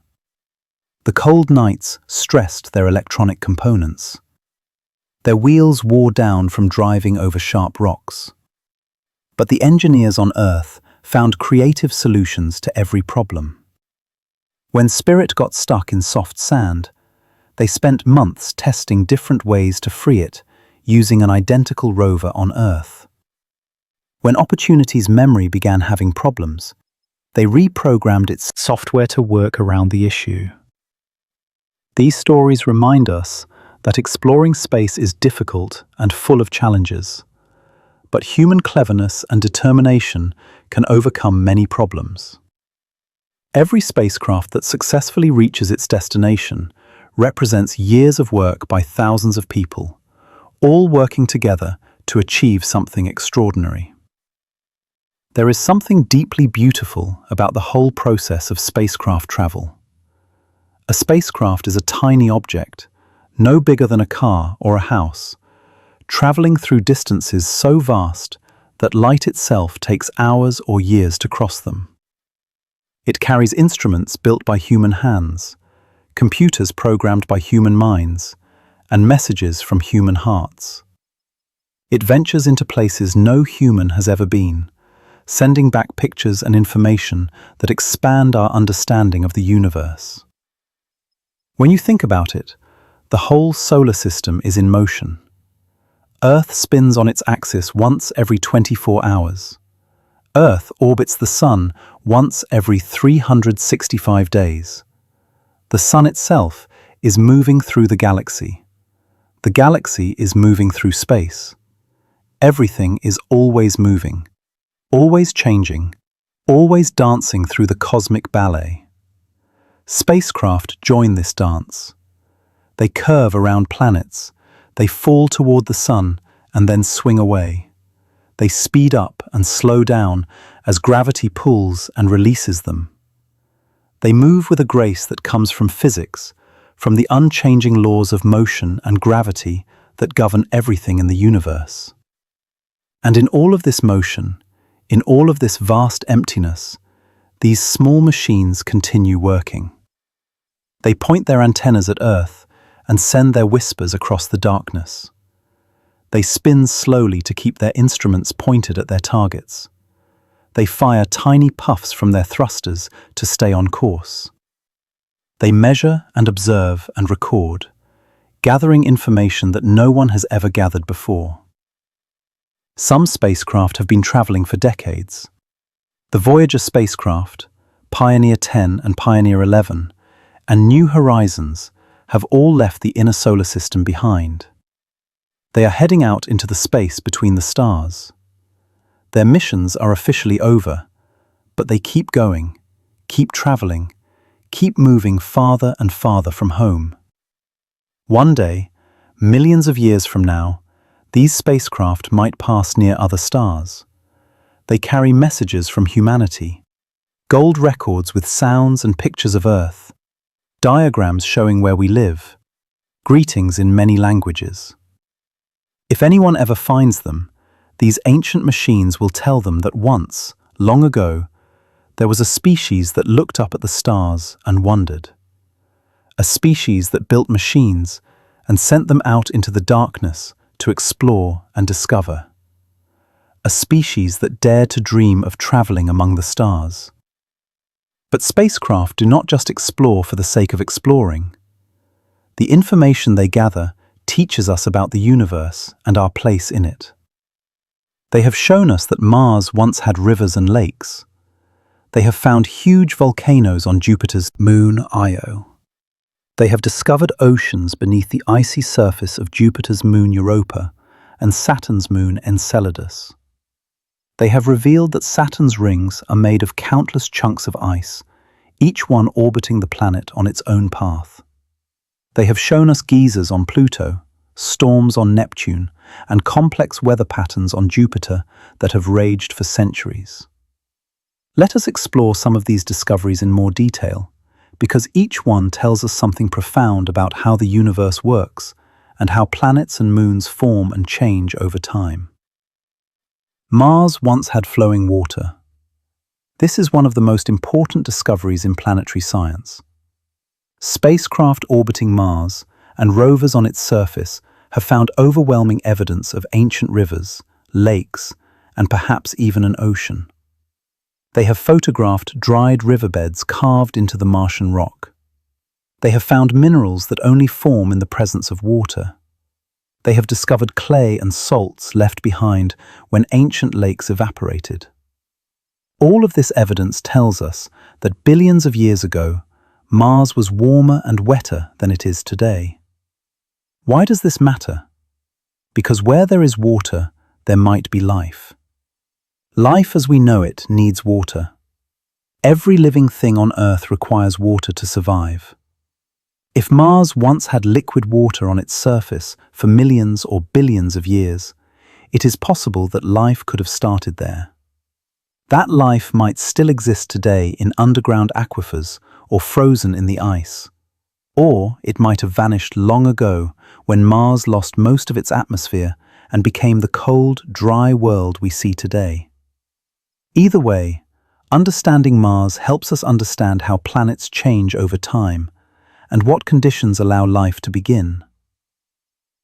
The cold nights stressed their electronic components. Their wheels wore down from driving over sharp rocks. But the engineers on Earth found creative solutions to every problem. When Spirit got stuck in soft sand, they spent months testing different ways to free it using an identical rover on Earth. When Opportunity's memory began having problems, they reprogrammed its software to work around the issue. These stories remind us that exploring space is difficult and full of challenges, but human cleverness and determination can overcome many problems. Every spacecraft that successfully reaches its destination represents years of work by thousands of people, all working together to achieve something extraordinary. There is something deeply beautiful about the whole process of spacecraft travel. A spacecraft is a tiny object, no bigger than a car or a house, traveling through distances so vast that light itself takes hours or years to cross them. It carries instruments built by human hands, computers programmed by human minds, and messages from human hearts. It ventures into places no human has ever been, sending back pictures and information that expand our understanding of the universe. When you think about it, the whole solar system is in motion. Earth spins on its axis once every 24 hours. Earth orbits the Sun once every 365 days. The Sun itself is moving through the galaxy. The galaxy is moving through space. Everything is always moving, always changing, always dancing through the cosmic ballet. Spacecraft join this dance. They curve around planets, they fall toward the Sun and then swing away. They speed up and slow down as gravity pulls and releases them. They move with a grace that comes from physics, from the unchanging laws of motion and gravity that govern everything in the universe. And in all of this motion, in all of this vast emptiness, these small machines continue working. They point their antennas at Earth and send their whispers across the darkness. They spin slowly to keep their instruments pointed at their targets. They fire tiny puffs from their thrusters to stay on course. They measure and observe and record, gathering information that no one has ever gathered before. Some spacecraft have been traveling for decades. The Voyager spacecraft, Pioneer 10 and Pioneer 11, and New Horizons have all left the inner solar system behind. They are heading out into the space between the stars. Their missions are officially over, but they keep going, keep traveling, keep moving farther and farther from home. One day, millions of years from now, these spacecraft might pass near other stars. They carry messages from humanity, gold records with sounds and pictures of Earth, diagrams showing where we live, greetings in many languages. If anyone ever finds them, these ancient machines will tell them that once, long ago, there was a species that looked up at the stars and wondered. A species that built machines and sent them out into the darkness to explore and discover. A species that dared to dream of traveling among the stars. But spacecraft do not just explore for the sake of exploring. The information they gather teaches us about the universe and our place in it. They have shown us that Mars once had rivers and lakes. They have found huge volcanoes on Jupiter's moon Io. They have discovered oceans beneath the icy surface of Jupiter's moon Europa and Saturn's moon Enceladus. They have revealed that Saturn's rings are made of countless chunks of ice, each one orbiting the planet on its own path. They have shown us geysers on Pluto, storms on Neptune, and complex weather patterns on Jupiter that have raged for centuries. Let us explore some of these discoveries in more detail, because each one tells us something profound about how the universe works and how planets and moons form and change over time. Mars once had flowing water. This is one of the most important discoveries in planetary science. Spacecraft orbiting Mars and rovers on its surface have found overwhelming evidence of ancient rivers, lakes, and perhaps even an ocean. They have photographed dried riverbeds carved into the Martian rock. They have found minerals that only form in the presence of water. They have discovered clay and salts left behind when ancient lakes evaporated. All of this evidence tells us that billions of years ago, Mars was warmer and wetter than it is today. Why does this matter? Because where there is water, there might be life. Life as we know it needs water. Every living thing on Earth requires water to survive. If Mars once had liquid water on its surface for millions or billions of years, it is possible that life could have started there. That life might still exist today in underground aquifers or frozen in the ice. Or it might have vanished long ago when Mars lost most of its atmosphere and became the cold, dry world we see today. Either way, understanding Mars helps us understand how planets change over time and what conditions allow life to begin.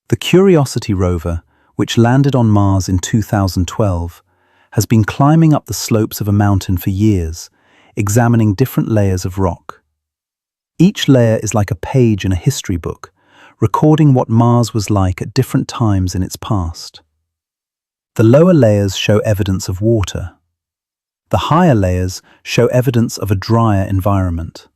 The Curiosity rover, which landed on Mars in 2012, has been climbing up the slopes of a mountain for years, examining different layers of rock. Each layer is like a page in a history book, recording what Mars was like at different times in its past. The lower layers show evidence of water. The higher layers show evidence of a drier environment.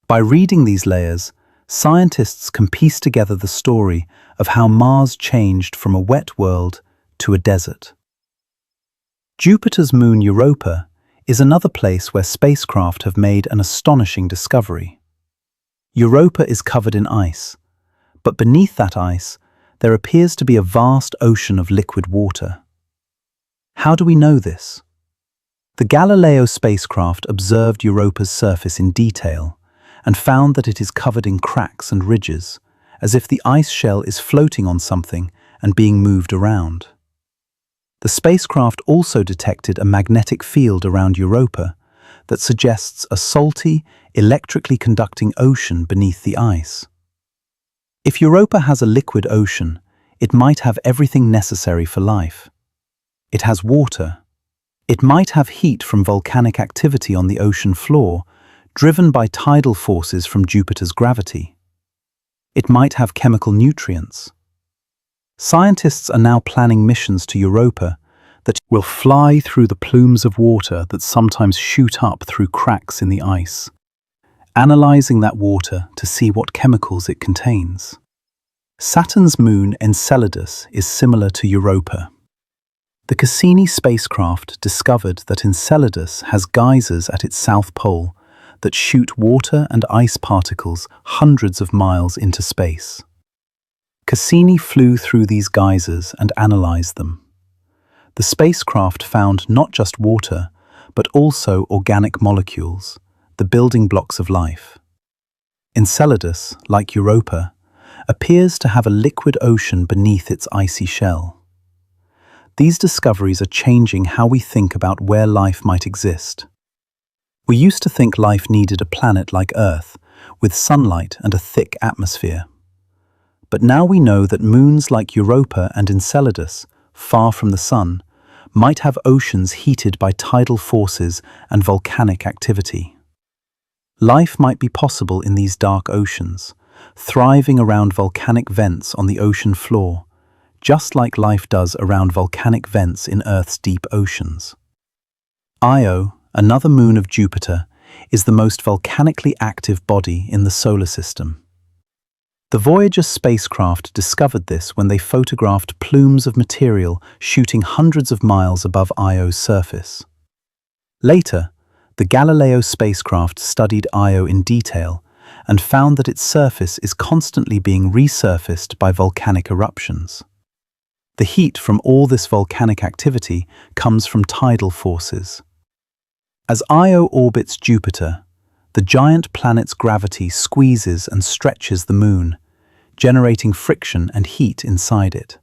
By reading these layers, scientists can piece together the story of how Mars changed from a wet world to a desert. Jupiter's moon Europa is another place where spacecraft have made an astonishing discovery. Europa is covered in ice, but beneath that ice, there appears to be a vast ocean of liquid water. How do we know this? The Galileo spacecraft observed Europa's surface in detail and found that it is covered in cracks and ridges, as if the ice shell is floating on something and being moved around. The spacecraft also detected a magnetic field around Europa that suggests a salty, electrically conducting ocean beneath the ice. If Europa has a liquid ocean, it might have everything necessary for life. It has water. It might have heat from volcanic activity on the ocean floor, driven by tidal forces from Jupiter's gravity. It might have chemical nutrients. Scientists are now planning missions to Europa that will fly through the plumes of water that sometimes shoot up through cracks in the ice, analyzing that water to see what chemicals it contains. Saturn's moon Enceladus is similar to Europa. The Cassini spacecraft discovered that Enceladus has geysers at its south pole that shoot water and ice particles hundreds of miles into space. Cassini flew through these geysers and analyzed them. The spacecraft found not just water, but also organic molecules, the building blocks of life. Enceladus, like Europa, appears to have a liquid ocean beneath its icy shell. These discoveries are changing how we think about where life might exist. We used to think life needed a planet like Earth, with sunlight and a thick atmosphere. But now we know that moons like Europa and Enceladus, far from the Sun, might have oceans heated by tidal forces and volcanic activity. Life might be possible in these dark oceans, thriving around volcanic vents on the ocean floor, just like life does around volcanic vents in Earth's deep oceans. Io, another moon of Jupiter, is the most volcanically active body in the solar system. The Voyager spacecraft discovered this when they photographed plumes of material shooting hundreds of miles above Io's surface. Later, the Galileo spacecraft studied Io in detail and found that its surface is constantly being resurfaced by volcanic eruptions. The heat from all this volcanic activity comes from tidal forces. As Io orbits Jupiter, the giant planet's gravity squeezes and stretches the moon, generating friction and heat inside it.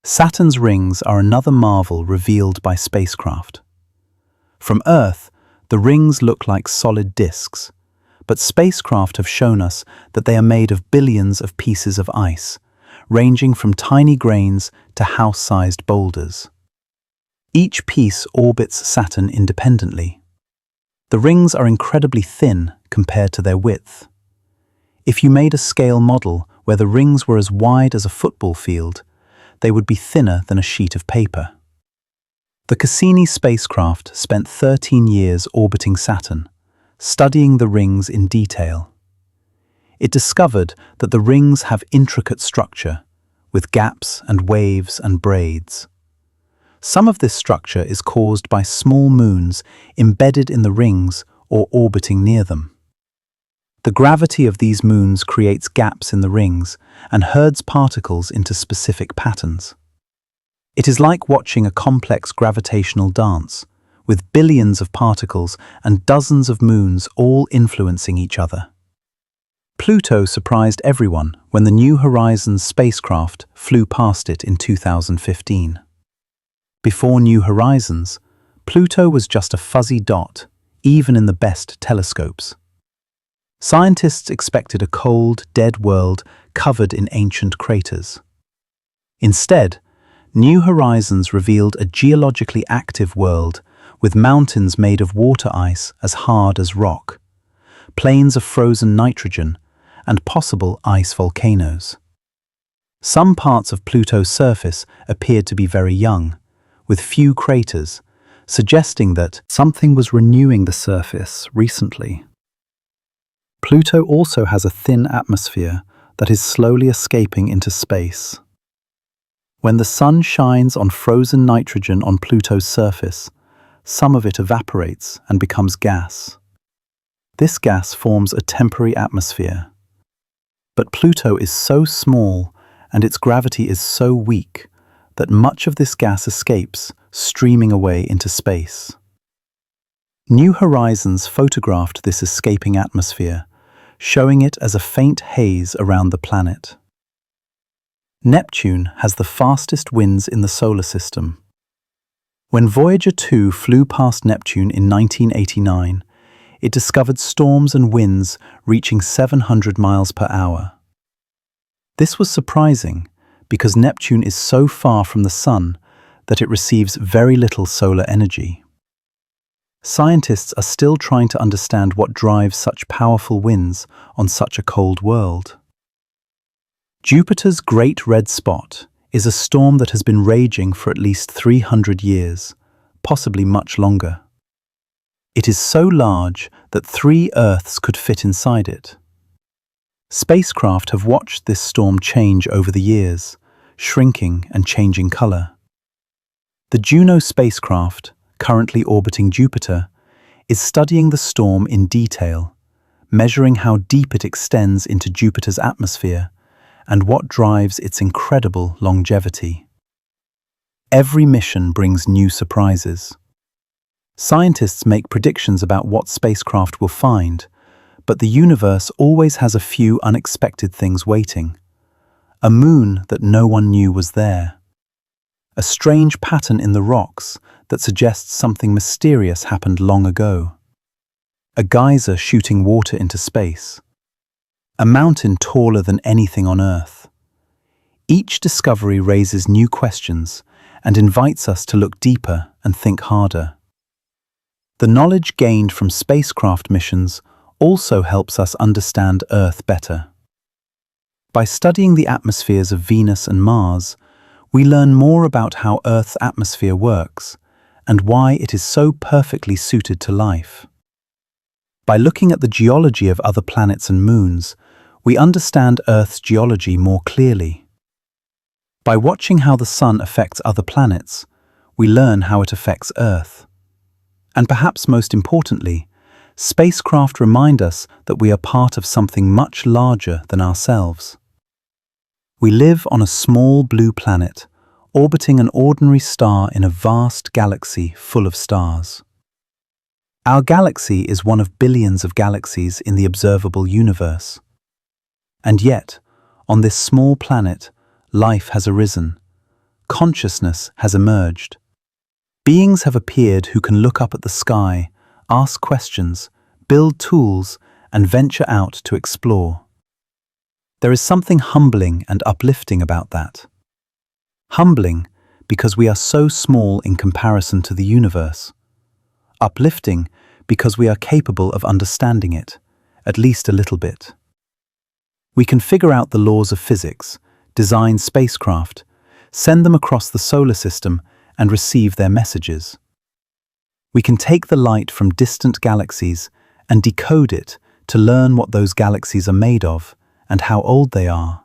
Saturn's rings are another marvel revealed by spacecraft. From Earth, the rings look like solid disks, but spacecraft have shown us that they are made of billions of pieces of ice, ranging from tiny grains to house-sized boulders. Each piece orbits Saturn independently. The rings are incredibly thin compared to their width. If you made a scale model where the rings were as wide as a football field, they would be thinner than a sheet of paper. The Cassini spacecraft spent 13 years orbiting Saturn, studying the rings in detail. It discovered that the rings have intricate structure, with gaps and waves and braids. Some of this structure is caused by small moons embedded in the rings or orbiting near them. The gravity of these moons creates gaps in the rings and herds particles into specific patterns. It is like watching a complex gravitational dance, with billions of particles and dozens of moons all influencing each other. Pluto surprised everyone when the New Horizons spacecraft flew past it in 2015. Before New Horizons, Pluto was just a fuzzy dot, even in the best telescopes. Scientists expected a cold, dead world covered in ancient craters. Instead, New Horizons revealed a geologically active world with mountains made of water ice as hard as rock, plains of frozen nitrogen, and possible ice volcanoes. Some parts of Pluto's surface appeared to be very young, with few craters, suggesting that something was renewing the surface recently. Pluto also has a thin atmosphere that is slowly escaping into space. When the sun shines on frozen nitrogen on Pluto's surface, some of it evaporates and becomes gas. This gas forms a temporary atmosphere. But Pluto is so small and its gravity is so weak that much of this gas escapes, streaming away into space. New Horizons photographed this escaping atmosphere, showing it as a faint haze around the planet. Neptune has the fastest winds in the solar system. When Voyager 2 flew past Neptune in 1989, it discovered storms and winds reaching 700 miles per hour. This was surprising because Neptune is so far from the Sun that it receives very little solar energy. Scientists are still trying to understand what drives such powerful winds on such a cold world. Jupiter's Great Red Spot is a storm that has been raging for at least 300 years, possibly much longer. It is so large that 3 Earths could fit inside it. Spacecraft have watched this storm change over the years, shrinking and changing color. The Juno spacecraft, currently orbiting Jupiter, is studying the storm in detail, measuring how deep it extends into Jupiter's atmosphere and what drives its incredible longevity. Every mission brings new surprises. Scientists make predictions about what spacecraft will find, but the universe always has a few unexpected things waiting. A moon that no one knew was there. A strange pattern in the rocks that suggests something mysterious happened long ago. A geyser shooting water into space. A mountain taller than anything on Earth. Each discovery raises new questions and invites us to look deeper and think harder. The knowledge gained from spacecraft missions also helps us understand Earth better. By studying the atmospheres of Venus and Mars, we learn more about how Earth's atmosphere works and why it is so perfectly suited to life. By looking at the geology of other planets and moons, we understand Earth's geology more clearly. By watching how the Sun affects other planets, we learn how it affects Earth. And perhaps most importantly, spacecraft remind us that we are part of something much larger than ourselves. We live on a small blue planet, orbiting an ordinary star in a vast galaxy full of stars. Our galaxy is one of billions of galaxies in the observable universe. And yet, on this small planet, life has arisen. Consciousness has emerged. Beings have appeared who can look up at the sky, ask questions, build tools, and venture out to explore. There is something humbling and uplifting about that. Humbling because we are so small in comparison to the universe. Uplifting because we are capable of understanding it, at least a little bit. We can figure out the laws of physics, design spacecraft, send them across the solar system, and receive their messages. We can take the light from distant galaxies and decode it to learn what those galaxies are made of and how old they are.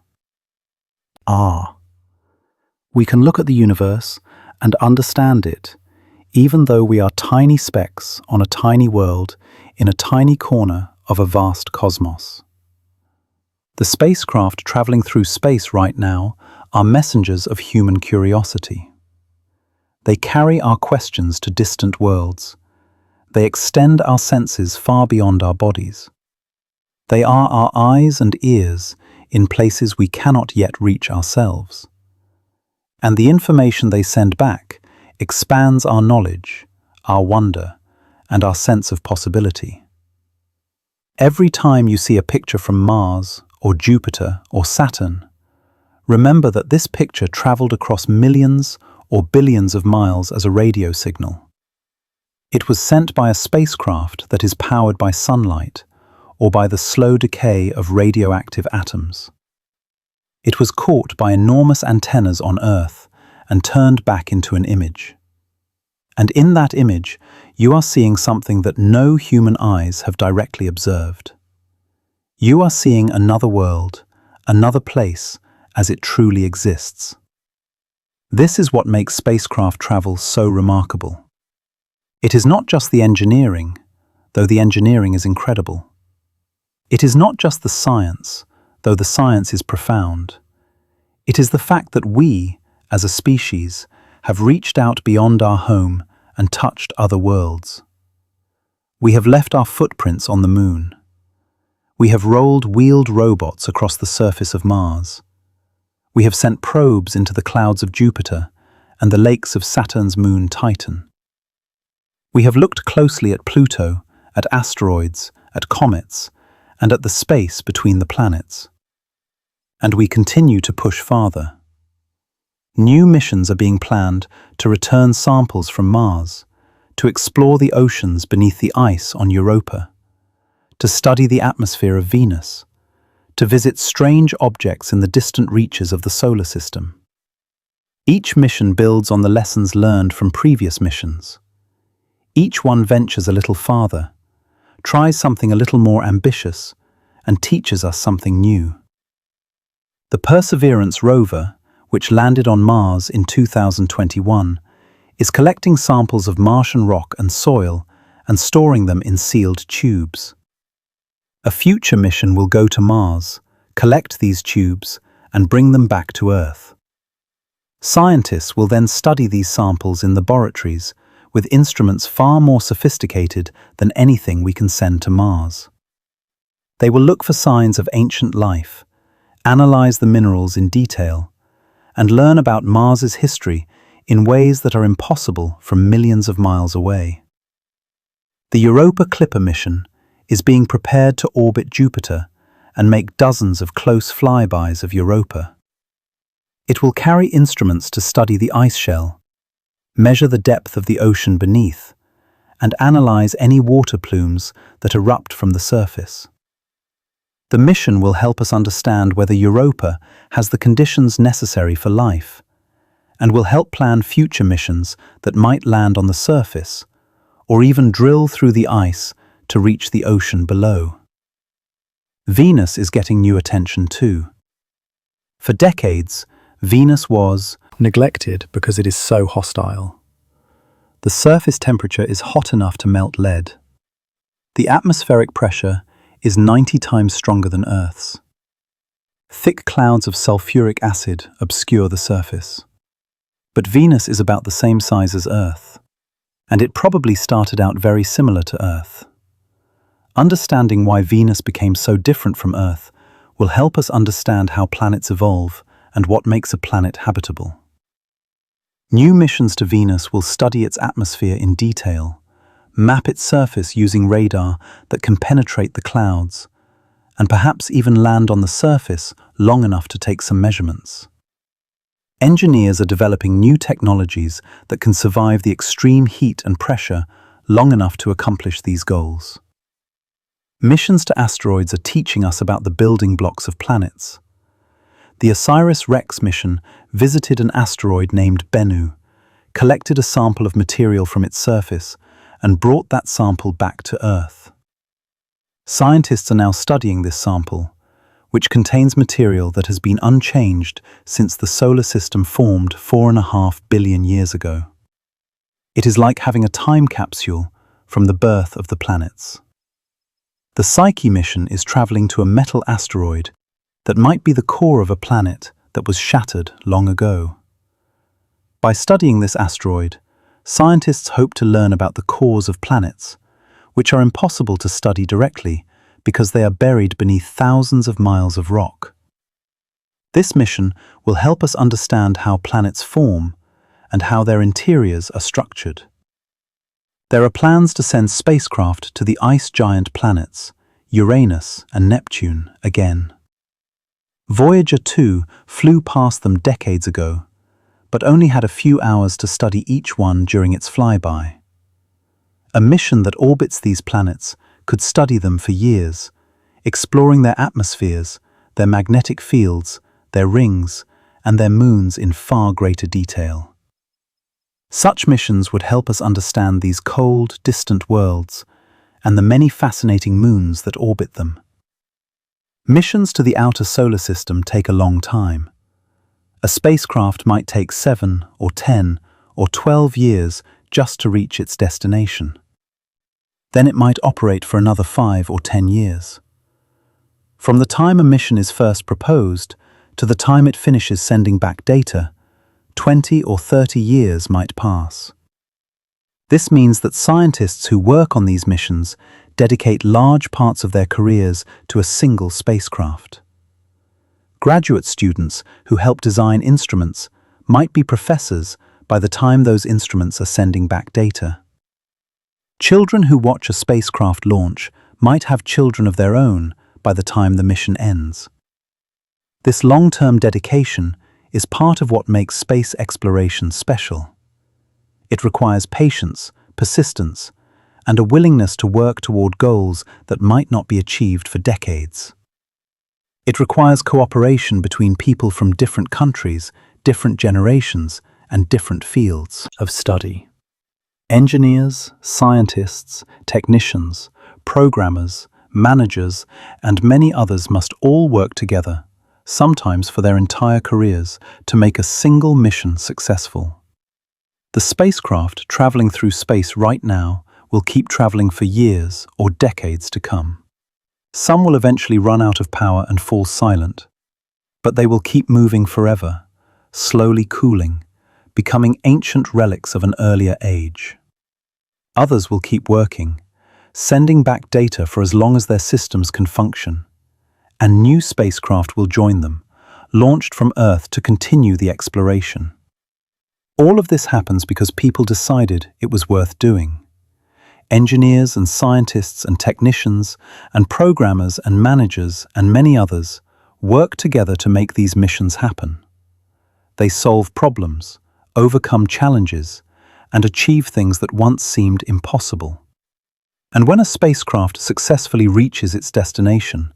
We can look at the universe and understand it, even though we are tiny specks on a tiny world in a tiny corner of a vast cosmos. The spacecraft traveling through space right now are messengers of human curiosity. They carry our questions to distant worlds. They extend our senses far beyond our bodies. They are our eyes and ears in places we cannot yet reach ourselves. And the information they send back expands our knowledge, our wonder, and our sense of possibility. Every time you see a picture from Mars or Jupiter or Saturn, remember that this picture traveled across millions or billions of miles as a radio signal. It was sent by a spacecraft that is powered by sunlight or by the slow decay of radioactive atoms. It was caught by enormous antennas on Earth and turned back into an image. And in that image, you are seeing something that no human eyes have directly observed. You are seeing another world, another place, as it truly exists. This is what makes spacecraft travel so remarkable. It is not just the engineering, though the engineering is incredible. It is not just the science, though the science is profound. It is the fact that we, as a species, have reached out beyond our home and touched other worlds. We have left our footprints on the moon. We have rolled wheeled robots across the surface of Mars. We have sent probes into the clouds of Jupiter and the lakes of Saturn's moon Titan. We have looked closely at Pluto, at asteroids, at comets, and at the space between the planets. And we continue to push farther. New missions are being planned to return samples from Mars, to explore the oceans beneath the ice on Europa, to study the atmosphere of Venus, to visit strange objects in the distant reaches of the solar system. Each mission builds on the lessons learned from previous missions. Each one ventures a little farther, tries something a little more ambitious, and teaches us something new. The Perseverance rover, which landed on Mars in 2021, is collecting samples of Martian rock and soil and storing them in sealed tubes. A future mission will go to Mars, collect these tubes, and bring them back to Earth. Scientists will then study these samples in laboratories with instruments far more sophisticated than anything we can send to Mars. They will look for signs of ancient life, analyze the minerals in detail, and learn about Mars's history in ways that are impossible from millions of miles away. The Europa Clipper mission is being prepared to orbit Jupiter and make dozens of close flybys of Europa. It will carry instruments to study the ice shell, measure the depth of the ocean beneath, and analyze any water plumes that erupt from the surface. The mission will help us understand whether Europa has the conditions necessary for life, and will help plan future missions that might land on the surface, or even drill through the ice to reach the ocean below. Venus is getting new attention too. For decades, Venus was neglected because it is so hostile. The surface temperature is hot enough to melt lead. The atmospheric pressure is 90 times stronger than Earth's. Thick clouds of sulfuric acid obscure the surface. But Venus is about the same size as Earth, and it probably started out very similar to Earth. Understanding why Venus became so different from Earth will help us understand how planets evolve and what makes a planet habitable. New missions to Venus will study its atmosphere in detail, map its surface using radar that can penetrate the clouds, and perhaps even land on the surface long enough to take some measurements. Engineers are developing new technologies that can survive the extreme heat and pressure long enough to accomplish these goals. Missions to asteroids are teaching us about the building blocks of planets. The OSIRIS-REx mission visited an asteroid named Bennu, collected a sample of material from its surface, and brought that sample back to Earth. Scientists are now studying this sample, which contains material that has been unchanged since the solar system formed 4.5 billion years ago. It is like having a time capsule from the birth of the planets. The Psyche mission is traveling to a metal asteroid that might be the core of a planet that was shattered long ago. By studying this asteroid, scientists hope to learn about the cores of planets, which are impossible to study directly because they are buried beneath thousands of miles of rock. This mission will help us understand how planets form and how their interiors are structured. There are plans to send spacecraft to the ice giant planets, Uranus and Neptune, again. Voyager 2 flew past them decades ago, but only had a few hours to study each one during its flyby. A mission that orbits these planets could study them for years, exploring their atmospheres, their magnetic fields, their rings, and their moons in far greater detail. Such missions would help us understand these cold, distant worlds and the many fascinating moons that orbit them. Missions to the outer solar system take a long time. A spacecraft might take 7 or 10 or 12 years just to reach its destination. Then it might operate for another 5 or 10 years. From the time a mission is first proposed to the time it finishes sending back data, 20 or 30 years might pass. This means that scientists who work on these missions dedicate large parts of their careers to a single spacecraft. Graduate students who help design instruments might be professors by the time those instruments are sending back data. Children who watch a spacecraft launch might have children of their own by the time the mission ends. This long-term dedication is part of what makes space exploration special. It requires patience, persistence, and a willingness to work toward goals that might not be achieved for decades. It requires cooperation between people from different countries, different generations, and different fields of study. Engineers, scientists, technicians, programmers, managers, and many others must all work together, sometimes for their entire careers, to make a single mission successful. The spacecraft traveling through space right now will keep traveling for years or decades to come. Some will eventually run out of power and fall silent, but they will keep moving forever, slowly cooling, becoming ancient relics of an earlier age. Others will keep working, sending back data for as long as their systems can function, and new spacecraft will join them, launched from Earth to continue the exploration. All of this happens because people decided it was worth doing. Engineers and scientists and technicians and programmers and managers and many others work together to make these missions happen. They solve problems, overcome challenges, and achieve things that once seemed impossible. And when a spacecraft successfully reaches its destination,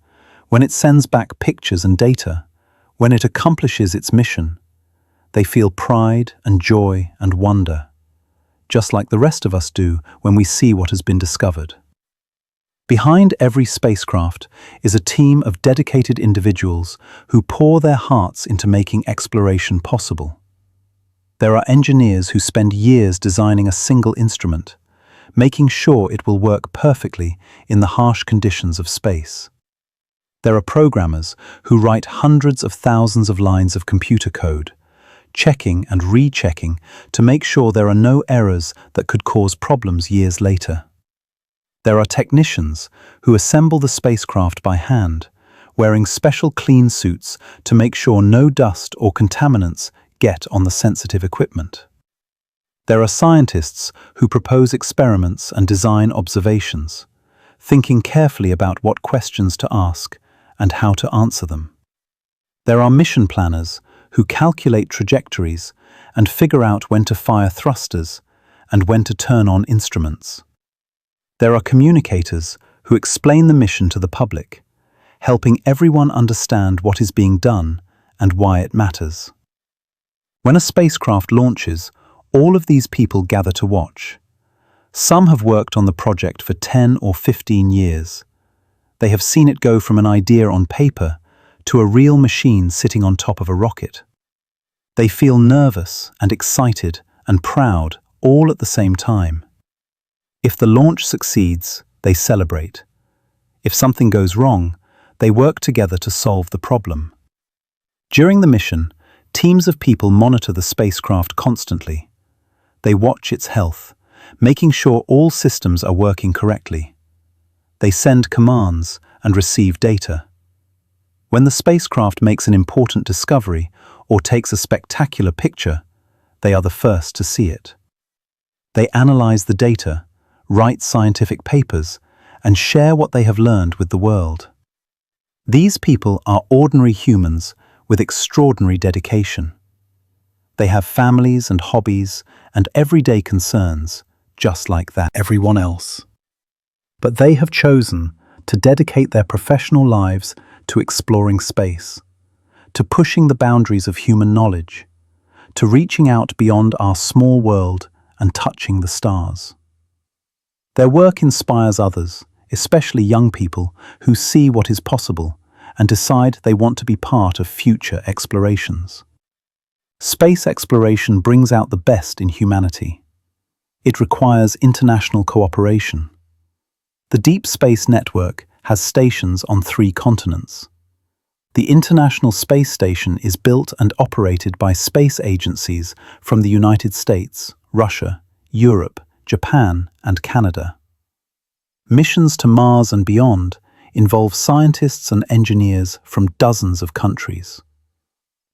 when it sends back pictures and data, when it accomplishes its mission, they feel pride and joy and wonder, just like the rest of us do when we see what has been discovered. Behind every spacecraft is a team of dedicated individuals who pour their hearts into making exploration possible. There are engineers who spend years designing a single instrument, making sure it will work perfectly in the harsh conditions of space. There are programmers who write hundreds of thousands of lines of computer code, checking and rechecking to make sure there are no errors that could cause problems years later. There are technicians who assemble the spacecraft by hand, wearing special clean suits to make sure no dust or contaminants get on the sensitive equipment. There are scientists who propose experiments and design observations, thinking carefully about what questions to ask and how to answer them. There are mission planners who calculate trajectories and figure out when to fire thrusters and when to turn on instruments. There are communicators who explain the mission to the public, helping everyone understand what is being done and why it matters. When a spacecraft launches, all of these people gather to watch. Some have worked on the project for 10 or 15 years. They have seen it go from an idea on paper to a real machine sitting on top of a rocket. They feel nervous and excited and proud all at the same time. If the launch succeeds, they celebrate. If something goes wrong, they work together to solve the problem. During the mission, teams of people monitor the spacecraft constantly. They watch its health, making sure all systems are working correctly. They send commands and receive data. When the spacecraft makes an important discovery or takes a spectacular picture, they are the first to see it. They analyze the data, write scientific papers, and share what they have learned with the world. These people are ordinary humans with extraordinary dedication. They have families and hobbies and everyday concerns, just like everyone else. But they have chosen to dedicate their professional lives to exploring space, to pushing the boundaries of human knowledge, to reaching out beyond our small world and touching the stars. Their work inspires others, especially young people who see what is possible and decide they want to be part of future explorations. Space exploration brings out the best in humanity. It requires international cooperation. The Deep Space Network has stations on 3 continents. The International Space Station is built and operated by space agencies from the United States, Russia, Europe, Japan, and Canada. Missions to Mars and beyond involve scientists and engineers from dozens of countries.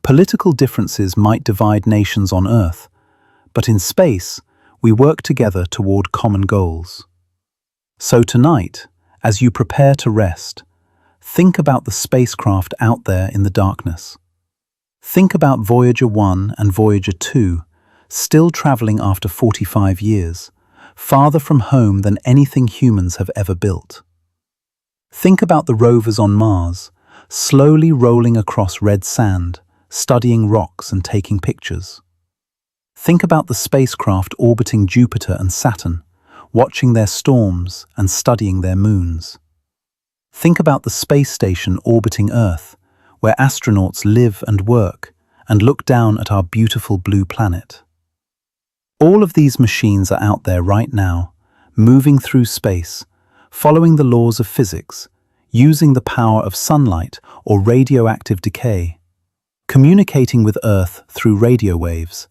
Political differences might divide nations on Earth, but in space, we work together toward common goals. So tonight, as you prepare to rest, think about the spacecraft out there in the darkness. Think about Voyager 1 and Voyager 2, still traveling after 45 years, farther from home than anything humans have ever built. Think about the rovers on Mars, slowly rolling across red sand, studying rocks and taking pictures. Think about the spacecraft orbiting Jupiter and Saturn, watching their storms and studying their moons. Think about the space station orbiting Earth, where astronauts live and work and look down at our beautiful blue planet. All of these machines are out there right now, moving through space, following the laws of physics, using the power of sunlight or radioactive decay, communicating with Earth through radio waves,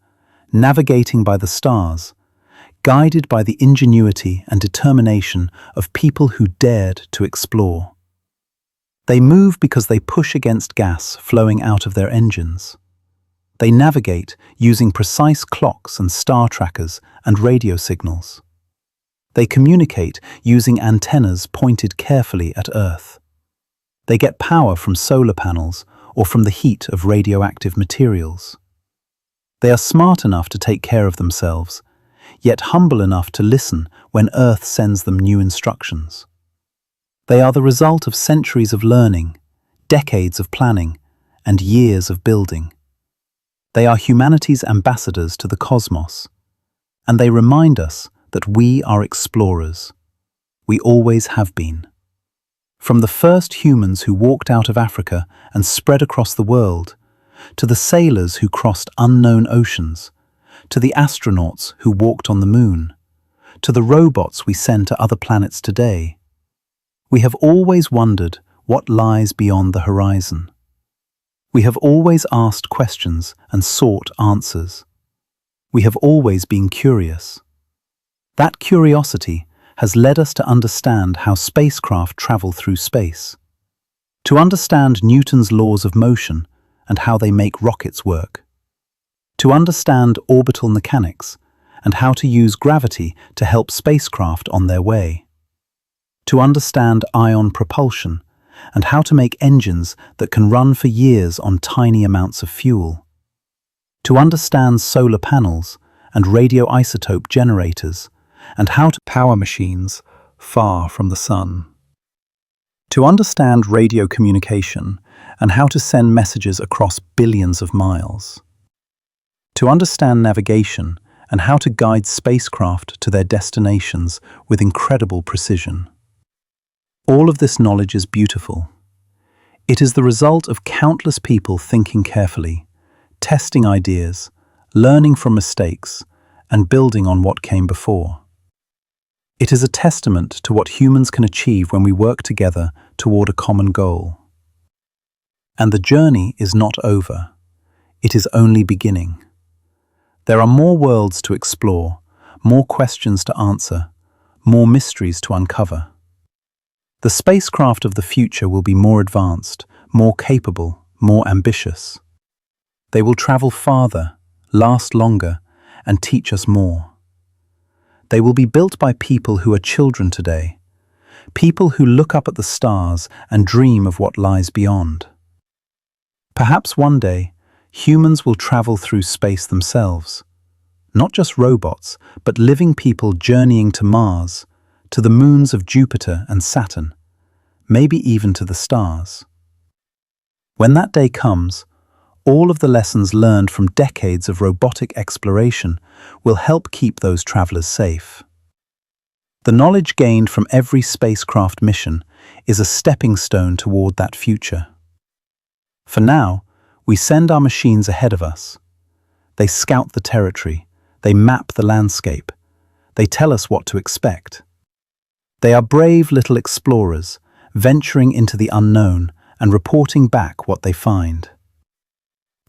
navigating by the stars, guided by the ingenuity and determination of people who dared to explore. They move because they push against gas flowing out of their engines. They navigate using precise clocks and star trackers and radio signals. They communicate using antennas pointed carefully at Earth. They get power from solar panels or from the heat of radioactive materials. They are smart enough to take care of themselves, yet humble enough to listen when Earth sends them new instructions. They are the result of centuries of learning, decades of planning, and years of building. They are humanity's ambassadors to the cosmos, and they remind us that we are explorers. We always have been. From the first humans who walked out of Africa and spread across the world, to the sailors who crossed unknown oceans, to the astronauts who walked on the moon, to the robots we send to other planets today, we have always wondered what lies beyond the horizon. We have always asked questions and sought answers. We have always been curious. That curiosity has led us to understand how spacecraft travel through space, to understand Newton's laws of motion and how they make rockets work, to understand orbital mechanics and how to use gravity to help spacecraft on their way, to understand ion propulsion and how to make engines that can run for years on tiny amounts of fuel, to understand solar panels and radioisotope generators and how to power machines far from the sun, to understand radio communication and how to send messages across billions of miles, to understand navigation and how to guide spacecraft to their destinations with incredible precision. All of this knowledge is beautiful. It is the result of countless people thinking carefully, testing ideas, learning from mistakes, and building on what came before. It is a testament to what humans can achieve when we work together toward a common goal. And the journey is not over. It is only beginning. There are more worlds to explore, more questions to answer, more mysteries to uncover. The spacecraft of the future will be more advanced, more capable, more ambitious. They will travel farther, last longer, and teach us more. They will be built by people who are children today, people who look up at the stars and dream of what lies beyond. Perhaps one day, humans will travel through space themselves. Not just robots, but living people journeying to Mars, to the moons of Jupiter and Saturn, maybe even to the stars. When that day comes, all of the lessons learned from decades of robotic exploration will help keep those travelers safe. The knowledge gained from every spacecraft mission is a stepping stone toward that future. For now, we send our machines ahead of us. They scout the territory, they map the landscape, they tell us what to expect. They are brave little explorers, venturing into the unknown and reporting back what they find.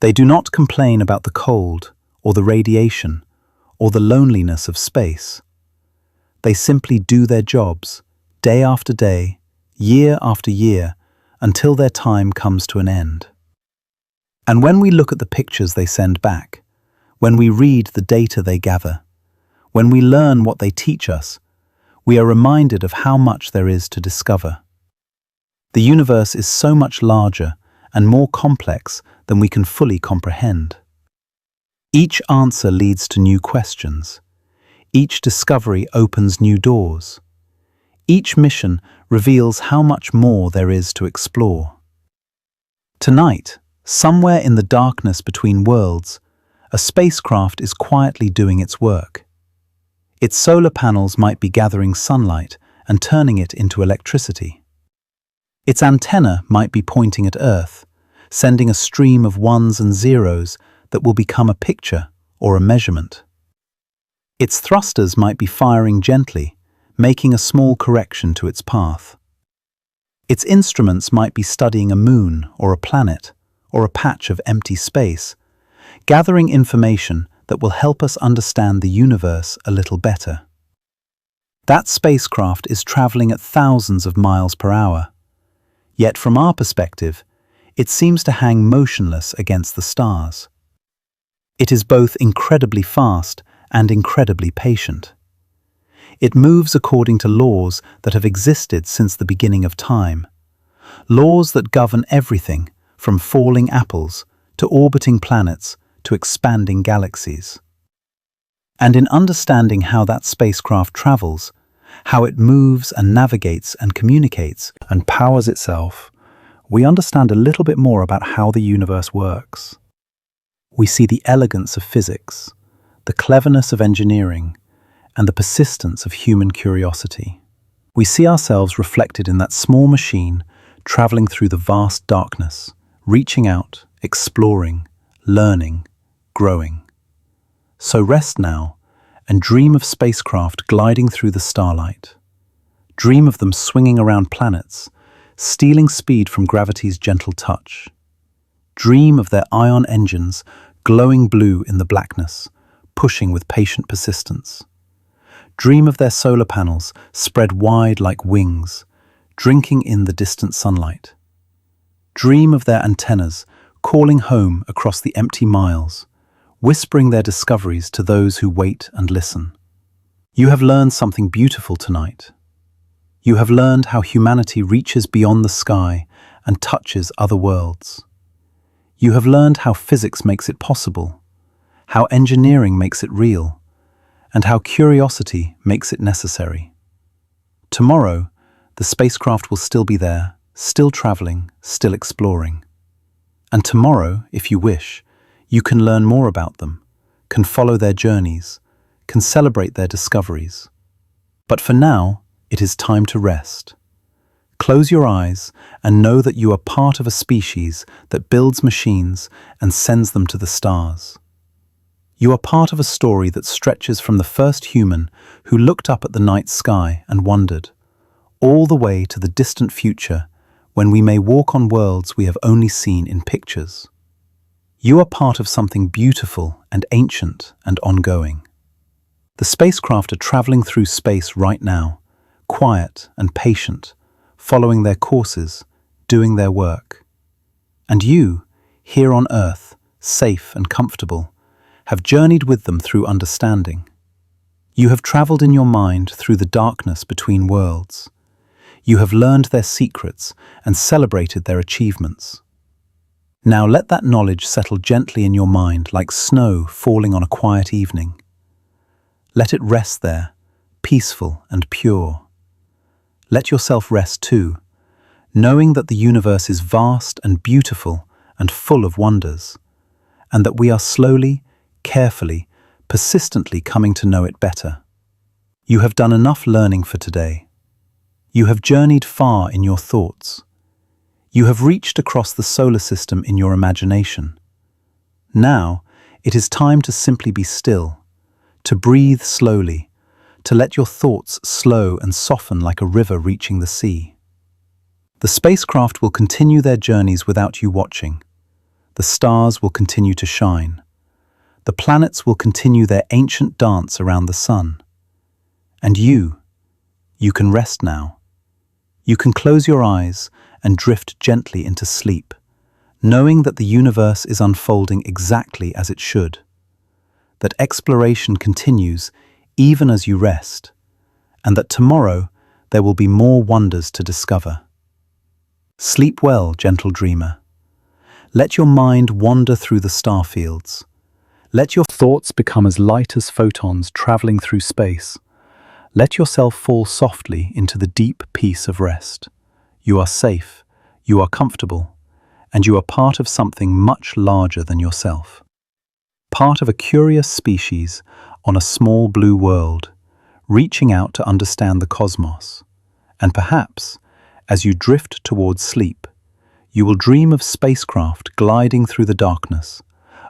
They do not complain about the cold, or the radiation, or the loneliness of space. They simply do their jobs, day after day, year after year, until their time comes to an end. And when we look at the pictures they send back, when we read the data they gather, when we learn what they teach us, we are reminded of how much there is to discover. The universe is so much larger and more complex than we can fully comprehend. Each answer leads to new questions. Each discovery opens new doors. Each mission reveals how much more there is to explore. Tonight, somewhere in the darkness between worlds, a spacecraft is quietly doing its work. Its solar panels might be gathering sunlight and turning it into electricity. Its antenna might be pointing at Earth, sending a stream of ones and zeros that will become a picture or a measurement. Its thrusters might be firing gently, making a small correction to its path. Its instruments might be studying a moon or a planet or a patch of empty space, gathering information that will help us understand the universe a little better. That spacecraft is traveling at thousands of miles per hour. Yet from our perspective, it seems to hang motionless against the stars. It is both incredibly fast and incredibly patient. It moves according to laws that have existed since the beginning of time. Laws that govern everything from falling apples to orbiting planets to expanding galaxies. And in understanding how that spacecraft travels, how it moves and navigates and communicates and powers itself, we understand a little bit more about how the universe works. We see the elegance of physics, the cleverness of engineering, and the persistence of human curiosity. We see ourselves reflected in that small machine traveling through the vast darkness, reaching out, exploring, learning, growing. So rest now and dream of spacecraft gliding through the starlight. Dream of them swinging around planets, stealing speed from gravity's gentle touch. Dream of their ion engines glowing blue in the blackness, pushing with patient persistence. Dream of their solar panels spread wide like wings, drinking in the distant sunlight. Dream of their antennas calling home across the empty miles, whispering their discoveries to those who wait and listen. You have learned something beautiful tonight. You have learned how humanity reaches beyond the sky and touches other worlds. You have learned how physics makes it possible, how engineering makes it real, and how curiosity makes it necessary. Tomorrow, the spacecraft will still be there, still traveling, still exploring. And tomorrow, if you wish, you can learn more about them, can follow their journeys, can celebrate their discoveries. But for now, it is time to rest. Close your eyes and know that you are part of a species that builds machines and sends them to the stars. You are part of a story that stretches from the first human who looked up at the night sky and wondered, all the way to the distant future when we may walk on worlds we have only seen in pictures. You are part of something beautiful and ancient and ongoing. The spacecraft are traveling through space right now, quiet and patient, following their courses, doing their work. And you, here on Earth, safe and comfortable, have journeyed with them through understanding. You have traveled in your mind through the darkness between worlds. You have learned their secrets and celebrated their achievements. Now let that knowledge settle gently in your mind like snow falling on a quiet evening. Let it rest there, peaceful and pure. Let yourself rest too, knowing that the universe is vast and beautiful and full of wonders, and that we are slowly, carefully, persistently coming to know it better. You have done enough learning for today. You have journeyed far in your thoughts. You have reached across the solar system in your imagination. Now, it is time to simply be still, to breathe slowly, to let your thoughts slow and soften like a river reaching the sea. The spacecraft will continue their journeys without you watching. The stars will continue to shine. The planets will continue their ancient dance around the sun. And you can rest now. You can close your eyes and drift gently into sleep, knowing that the universe is unfolding exactly as it should, that exploration continues even as you rest, and that tomorrow there will be more wonders to discover. Sleep well, gentle dreamer. Let your mind wander through the star fields. Let your thoughts become as light as photons traveling through space. Let yourself fall softly into the deep peace of rest. You are safe, you are comfortable, and you are part of something much larger than yourself. Part of a curious species on a small blue world, reaching out to understand the cosmos. And perhaps, as you drift towards sleep, you will dream of spacecraft gliding through the darkness,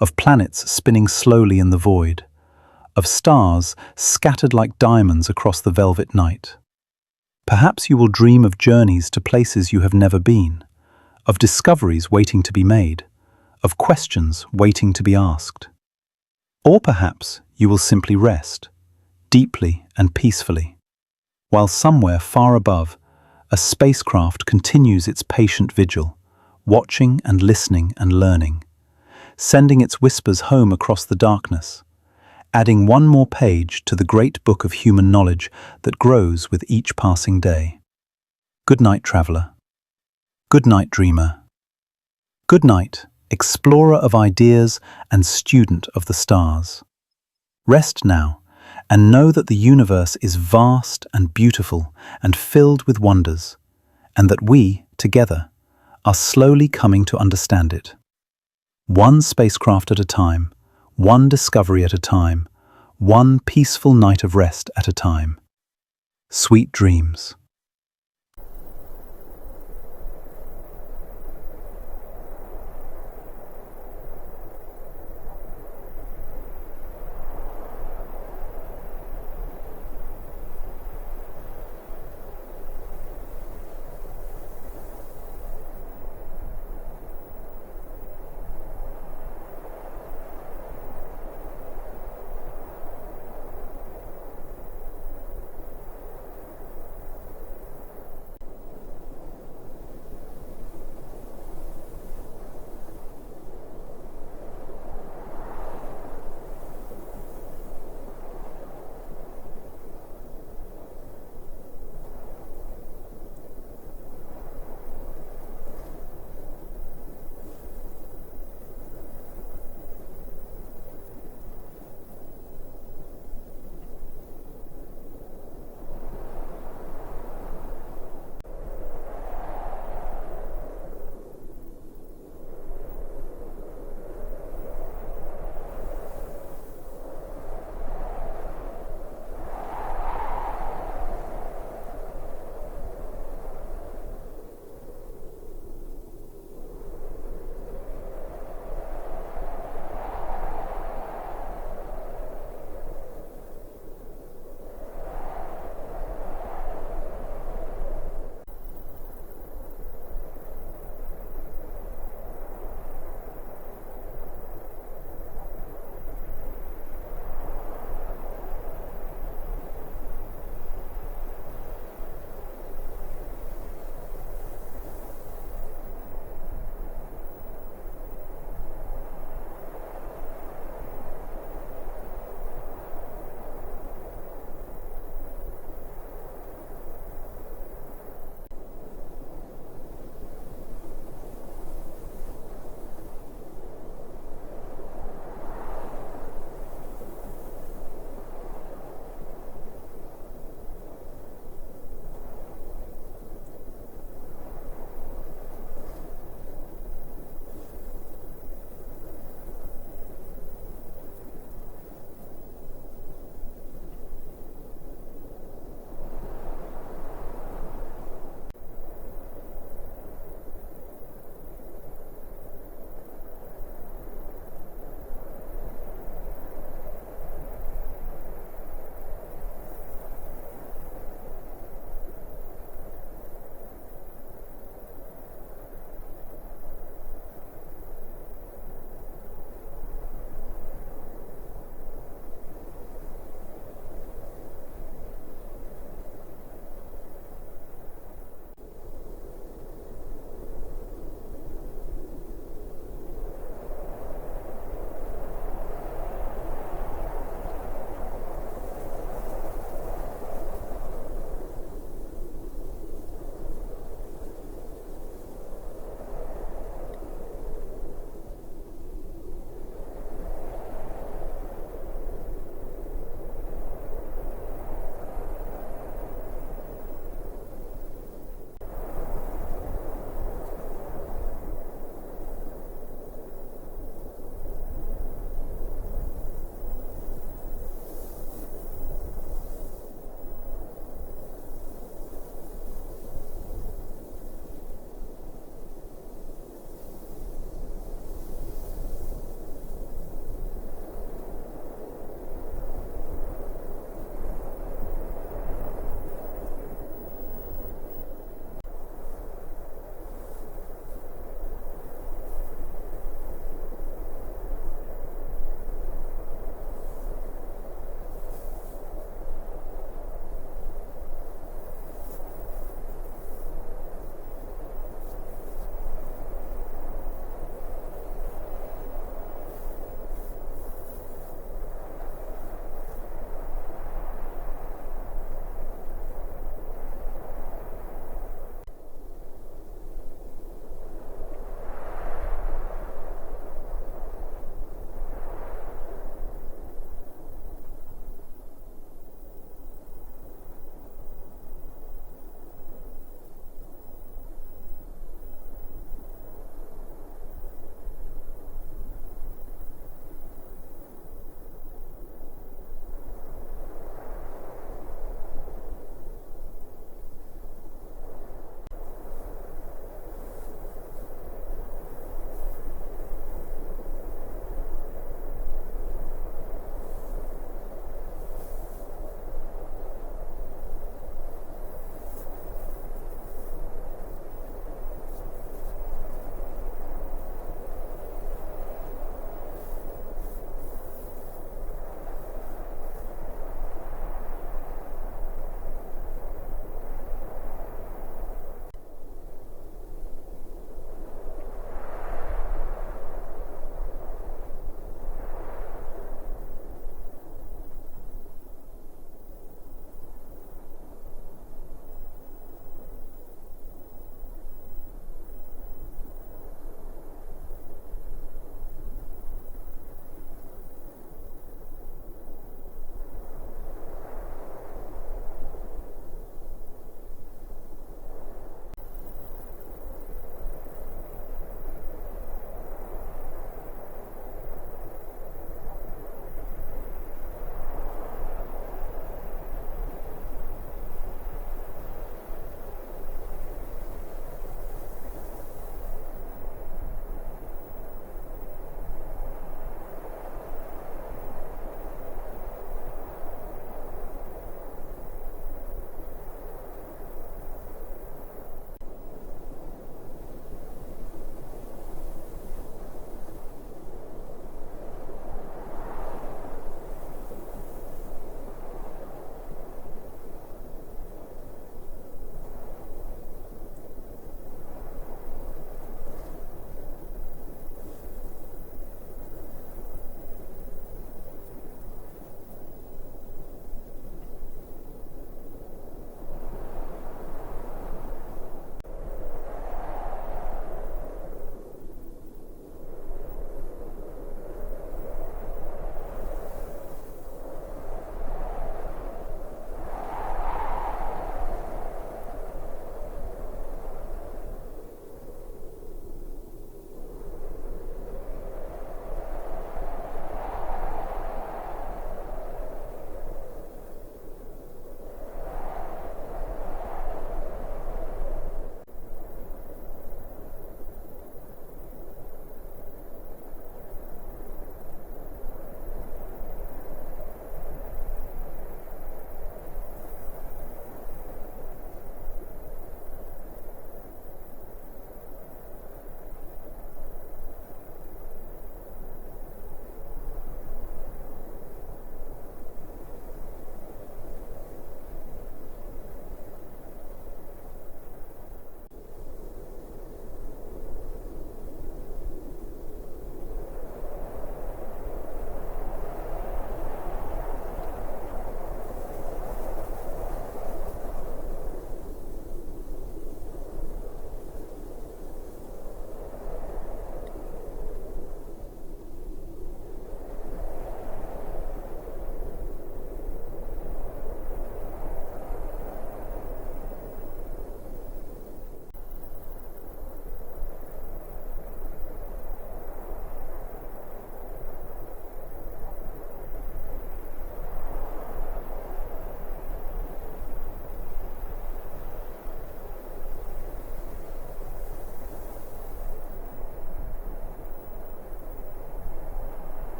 of planets spinning slowly in the void, of stars scattered like diamonds across the velvet night. Perhaps you will dream of journeys to places you have never been, of discoveries waiting to be made, of questions waiting to be asked. Or perhaps you will simply rest, deeply and peacefully, while somewhere far above, a spacecraft continues its patient vigil, watching and listening and learning, sending its whispers home across the darkness, adding one more page to the great book of human knowledge that grows with each passing day. Good night, traveler. Good night, dreamer. Good night, explorer of ideas and student of the stars. Rest now, and know that the universe is vast and beautiful and filled with wonders, and that we, together, are slowly coming to understand it. One spacecraft at a time, one discovery at a time, one peaceful night of rest at a time. Sweet dreams.